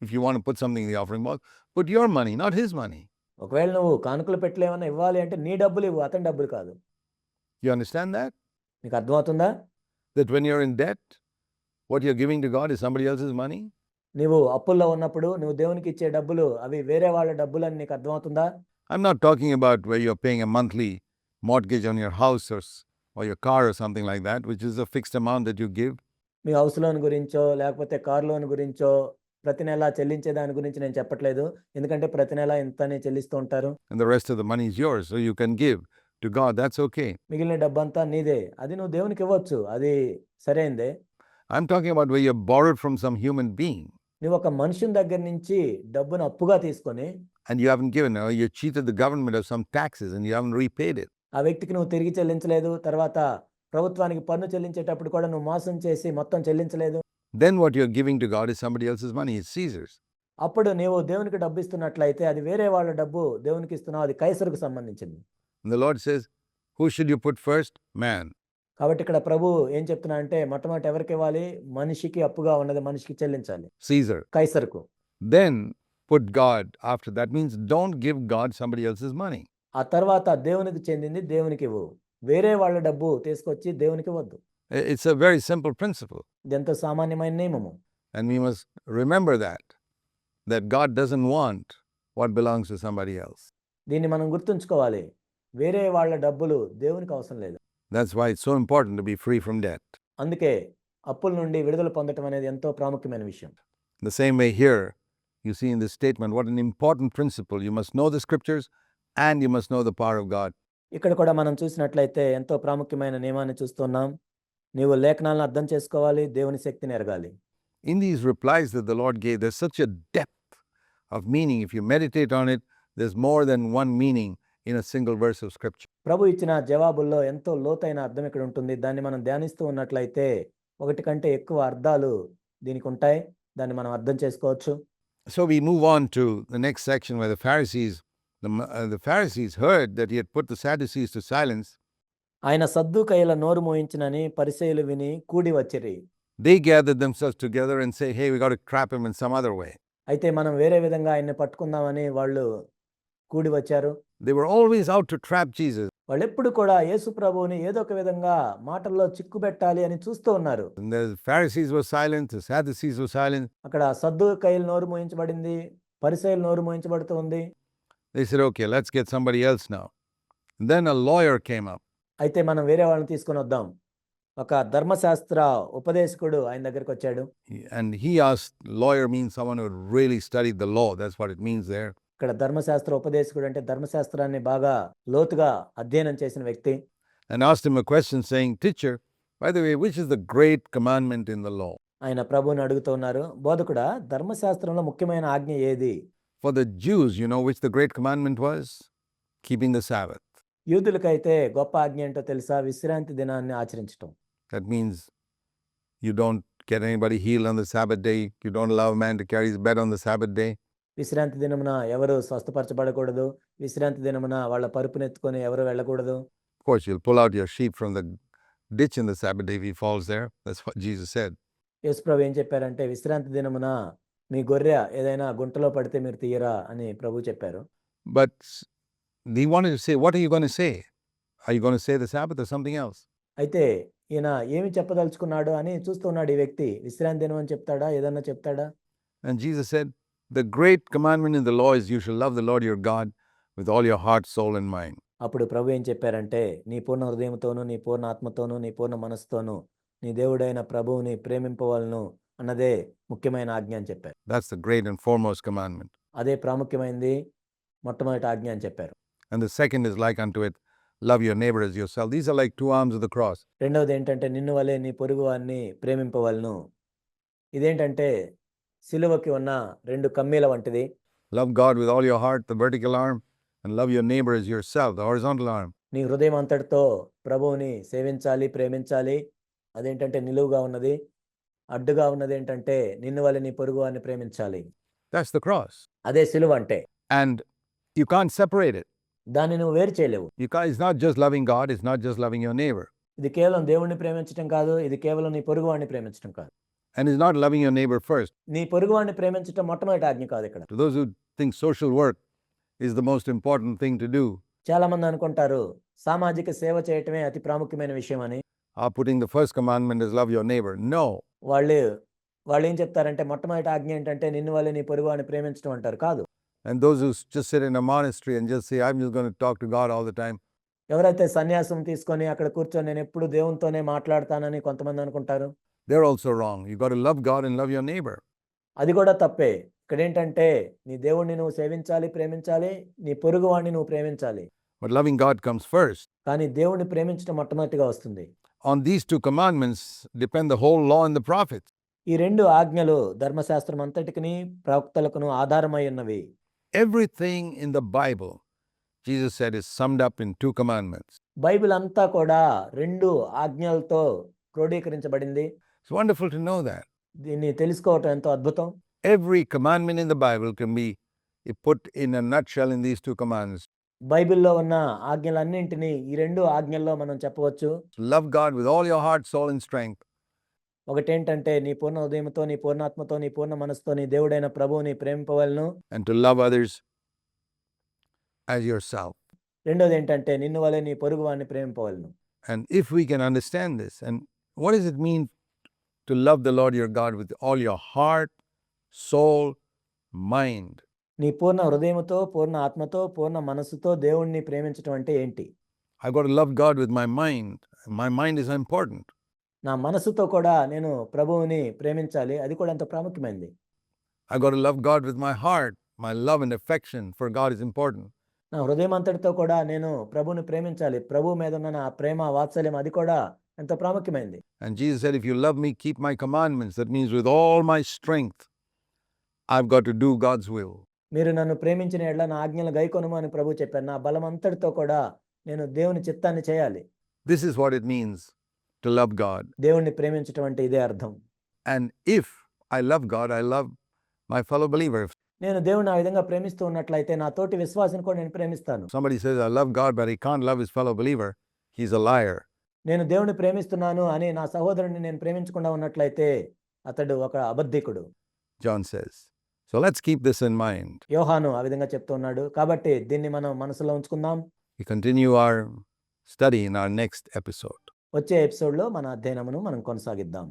If you want to put something in the offering box, put your money, not his money. ఒకవేళ నువ్వు కానుకల పెట్టిలో ఏమైనా ఇవ్వాలి అంటే నీ డబ్బులు ఇవ్వు, అతని డబ్బులు కాదు. You understand that? నీకు అర్థమవుతుందా? That when you're in debt, what you're giving to God is somebody else's money? నువ్వు అప్పుల్లో ఉన్నప్పుడు నువ్వు దేవునికి ఇచ్చే డబ్బులు అవి వేరే వాళ్ళ డబ్బులు అని నీకు అర్థమవుతుందా? I'm not talking about where you're paying a monthly mortgage on your house or your car or something like that, which is a fixed amount that you give. Me house loan గురించో లేకపోతే car loan గురించో ప్రతి నెల చెల్లించే దాని గురించి నేను చెప్పట్లేదు. ఎందుకంటే ప్రతి నెల ఇంతనే చెల్లిస్తూ ఉంటారు. And the rest of the money is yours, so you can give to God. That's okay. మిగిలిన డబ్బంతా నీదే, అది నువ్వు దేవునికి ఇవ్వచ్చు, అది సరైందే. I'm talking about where you're borrowed from some human being. నువ్వు ఒక మనుషుని దగ్గర నుంచి డబ్బును అప్పుగా తీసుకొని And you haven't given, or you cheated the government of some taxes and you haven't repaid it. ఆ వ్యక్తికి నువ్వు తిరిగి చెల్లించలేదు, తర్వాత ప్రభుత్వానికి పన్ను చెల్లించేటప్పుడు కూడా నువ్వు మోసం చేసి మొత్తం చెల్లించలేదు. Then what you're giving to God is somebody else's money. It's Caesar's. అప్పుడు నీవు దేవునికి డబ్బు ఇస్తున్నట్లయితే అది వేరే వాళ్ళ డబ్బు దేవునికి ఇస్తున్నావు, అది కైసరుకు సంబంధించింది. And the Lord says, who should you put first? Man. కాబట్టి ఇక్కడ ప్రభు ఏం చెప్తున్నా అంటే మొట్టమొదటి ఎవరికి ఇవ్వాలి? మనిషికి అప్పుగా ఉన్నది మనిషికి చెల్లించాలి. Caesar. కైసరుకు. Then put God after. That means don't give God somebody else's money. ఆ తర్వాత దేవునికి చెందింది దేవునికి ఇవ్వు. వేరే వాళ్ళ డబ్బు తీసుకొచ్చి దేవునికి ఇవ్వద్దు. It's a very simple principle. ఇది ఎంతో సామాన్యమైన నియమము. And we must remember that God doesn't want what belongs to somebody else. దీన్ని మనం గుర్తుంచుకోవాలి. వేరే వాళ్ళ డబ్బులు దేవునికి అవసరం లేదు. That's why it's so important to be free from debt. అందుకే అప్పుల నుండి విడుదల పొందటం అనేది ఎంతో ప్రాముఖ్యమైన విషయం. The same way here, you see in this statement, what an important principle. You must know the scriptures and you must know the power of God. ఇక్కడ కూడా మనం చూసినట్లయితే ఎంతో ప్రాముఖ్యమైన నియమాన్ని చూస్తున్నాం. నీవు లేఖనాలను అర్థం చేసుకోవాలి, దేవుని శక్తిని ఎరగాలి. In these replies that the Lord gave, there's such a depth of meaning. If you meditate on it, there's more than one meaning in a single verse of scripture. ప్రభు ఇచ్చిన జవాబుల్లో ఎంతో లోతైన అర్థం ఇక్కడ ఉంటుంది. దాన్ని మనం ధ్యానిస్తూ ఉన్నట్లయితే ఒకటి కంటే ఎక్కువ అర్థాలు దీనికి ఉంటాయి. దాన్ని మనం అర్థం చేసుకోవచ్చు. So we move on to the next section where the Pharisees heard that he had put the Sadducees to silence. ఆయన సద్దూకయ్యుల నోరు మోయించినని పరిసయ్యులు విని కూడి వచ్చిరి. They gathered themselves together and say, hey, we got to trap him in some other way. అయితే మనం వేరే విధంగా ఆయన్ని పట్టుకుందామని వాళ్ళు కూడి వచ్చారు. They were always out to trap Jesus. వాళ్ళు ఎప్పుడు కూడా యేసు ప్రభువుని ఏదో ఒక విధంగా మాటల్లో చిక్కుబెట్టాలి అని చూస్తూ ఉన్నారు. And the Pharisees were silent, the Sadducees were silent. అక్కడ సద్దూకయ్యుల నోరు మోయించబడింది, పరిసయ్యుల నోరు మోయించబడుతూ ఉంది. They said, okay, let's get somebody else now. And then a lawyer came up. అయితే మనం వేరే వాళ్ళని తీసుకొని వద్దాం. ఒక ధర్మశాస్త్ర ఉపదేశకుడు ఆయన దగ్గరికి వచ్చాడు. And he asked, lawyer means someone who really studied the law. That's what it means there. ఇక్కడ ధర్మశాస్త్ర ఉపదేశకుడు అంటే ధర్మశాస్త్రాన్ని బాగా లోతుగా అధ్యయనం చేసిన వ్యక్తి. And asked him a question saying, teacher, by the way, which is the great commandment in the law? ఆయన ప్రభువుని అడుగుతూ ఉన్నారు, బోధకుడా ధర్మశాస్త్రంలో ముఖ్యమైన ఆజ్ఞ ఏది? For the Jews, you know which the great commandment was? Keeping the Sabbath. యూదులకైతే గొప్ప ఆజ్ఞ ఏంటో తెలుసా? విశ్రాంతి దినాన్ని ఆచరించటం. That means you don't get anybody healed on the Sabbath day. You don't allow a man to carry his bed on the Sabbath day. విశ్రాంతి దినమున ఎవరు స్వస్థపరచబడకూడదు. విశ్రాంతి దినమున వాళ్ళ పరుపునెత్తుకొని ఎవరు వెళ్ళకూడదు. Of course, you'll pull out your sheep from the ditch in the Sabbath day if he falls there. That's what Jesus said. యేసుప్రభు ఏం చెప్పారంటే విశ్రాంతి దినమున మీ గొర్రె ఏదైనా గుంటలో పడితే మీరు తీయరా అని ప్రభు చెప్పారు. But he wanted to say, what are you going to say? Are you going to say the Sabbath or something else? అయితే ఈయన ఏమి చెప్పదలుచుకున్నాడు అని చూస్తున్నాడు ఈ వ్యక్తి. విశ్రాంతి దినం అని చెప్తాడా, ఏదన్నా చెప్తాడా? And Jesus said, the great commandment in the law is you shall love the Lord your God with all your heart, soul and mind. అప్పుడు ప్రభు ఏం చెప్పారంటే నీ పూర్ణ హృదయంతోనూ, నీ పూర్ణ ఆత్మతోనూ, నీ పూర్ణ మనసుతోనూ నీ దేవుడైన ప్రభువుని ప్రేమింపవలను అన్నదే ముఖ్యమైన ఆజ్ఞ అని చెప్పారు. That's the great and foremost commandment. అదే ప్రాముఖ్యమైనది, మొట్టమొదటి ఆజ్ఞ అని చెప్పారు. And the second is like unto it, love your neighbor as yourself. These are like two arms of the cross. రెండవది ఏంటంటే నిన్ను వలె నీ పొరుగు వారిని ప్రేమింపవలను. ఇదేంటంటే సిలువకి ఉన్న రెండు కమ్మీల వంటిది. Love God with all your heart, the vertical arm, and love your neighbor as yourself, the horizontal arm. నీ హృదయం అంతటితో ప్రభువుని సేవించాలి, ప్రేమించాలి. అదేంటంటే నిలువుగా ఉన్నది. అడ్డుగా ఉన్నది ఏంటంటే నిన్ను వలె నీ పొరుగు వారిని ప్రేమించాలి. That's the cross. అదే సిలువ అంటే. And you can't separate it. దాన్ని నువ్వు వేరు చేయలేవు. It's not just loving God, it's not just loving your neighbor. ఇది కేవలం దేవుణ్ణి ప్రేమించడం కాదు, ఇది కేవలం నీ పొరుగు వాడిని ప్రేమించడం కాదు. And it's not loving your neighbor first. నీ పొరుగు వాడిని ప్రేమించడం మొట్టమొదటి ఆజ్ఞ కాదు ఇక్కడ. To those who think social work is the most important thing to do, చాలా మంది అనుకుంటారు సామాజిక సేవ చేయటమే అతి ప్రాముఖ్యమైన విషయం అని. putting the first commandment is love your neighbor. No. వాళ్ళు ఏం చెప్తారంటే మొట్టమొదటి ఆజ్ఞ ఏంటంటే నిన్ను వలె నీ పొరుగు వాడిని ప్రేమించడం అంటారు. కాదు. And those who just sit in a monastery and just say, I'm just going to talk to God all the time. ఎవరైతే సన్యాసం తీసుకొని అక్కడ కూర్చొని నేను ఎప్పుడు దేవునితోనే మాట్లాడతానని కొంతమంది అనుకుంటారు. They're also wrong. You got to love God and love your neighbor. అది కూడా తప్పే. ఇక్కడ ఏంటంటే నీ దేవుణ్ణి నువ్వు సేవించాలి, ప్రేమించాలి, నీ పొరుగు వాడిని నువ్వు ప్రేమించాలి. But loving God comes first. కానీ దేవుణ్ణి ప్రేమించడం మొట్టమొదటిగా వస్తుంది. On these two commandments depend the whole law and the prophets. ఈ రెండు ఆజ్ఞలు ధర్మశాస్త్రం అంతటికిని ప్రవక్తలకును ఆధారమై ఉన్నవి. Everything in the Bible, Jesus said, is summed up in two commandments. Bible అంతా కూడా రెండు ఆజ్ఞలతో క్రోడీకరించబడింది. It's wonderful to know that. దీన్ని తెలుసుకోవటం ఎంతో అద్భుతం. Every commandment in the Bible can be put in a nutshell in these two commandments. బైబిల్‌లో ఉన్న ఆజ్ఞలన్నింటినీ ఈ 2 ఆజ్ఞల్లో మనం చెప్పవచ్చు. To love God with all your heart, soul, and strength, ఒకటేంటంటే నీ పూర్ణ హృదయంతో, నీ పూర్ణాత్మతో, నీ పూర్ణ మనసుతో నీ దేవుడైన ప్రభువుని ప్రేమింపవలెను. and to love others as yourself. రెండోదేంటంటే నిన్ను వలె నీ పొరుగువాడిని ప్రేమింపవలెను. And if we can understand this, and what does it mean to love the Lord your God with all your heart, soul, mind? నీ పూర్ణ హృదయముతో, పూర్ణ ఆత్మతో, పూర్ణ మనస్సుతో దేవుణ్ణి ప్రేమించటం అంటే ఏంటి? I've got to love God with my mind. My mind is important. నా మనస్సుతో కూడా నేను ప్రభువుని ప్రేమించాలి. అది కూడా ఎంతో ప్రాముఖ్యమైనది. I've got to love God with my heart. My love and affection for God is important. నా హృదయం అంతటితో కూడా నేను ప్రభువుని ప్రేమించాలి. ప్రభువు మీద ఉన్న నా ప్రేమ, వాత్సల్యం అది కూడా ఎంతో ప్రాముఖ్యమైనది. And Jesus said, if you love me, keep my commandments. That means with all my strength, I've got to do God's will. మీరు నన్ను ప్రేమించిన యెడల నా ఆజ్ఞలు గైకొనుము అని ప్రభువు చెప్పారు. నా బలం అంతటితో కూడా నేను దేవుని చిత్తాన్ని చేయాలి. This is what it means to love God. దేవుణ్ణి ప్రేమించటం అంటే ఇదే అర్థం. And if I love God, I love my fellow believer. If నేను దేవుణ్ణి ఆ విధంగా ప్రేమిస్తూ ఉన్నట్లయితే నా తోటి విశ్వాసిని కూడా నేను ప్రేమిస్తాను. somebody says, I love God, but he can't love his fellow believer, he's a liar. నేను దేవుణ్ణి ప్రేమిస్తున్నాను అని నా సహోదరుని నేను ప్రేమించకుండా ఉన్నట్లయితే అతడు ఒక అబద్ధికుడు. John says. So let's keep this in mind. యోహాను ఆ విధంగా చెప్తున్నాడు. కాబట్టి దీన్ని మనం మనసులో ఉంచుకుందాం. We continue our study in our next episode. వచ్చే ఎపిసోడ్లో మన అధ్యయనమును మనం కొనసాగిద్దాం.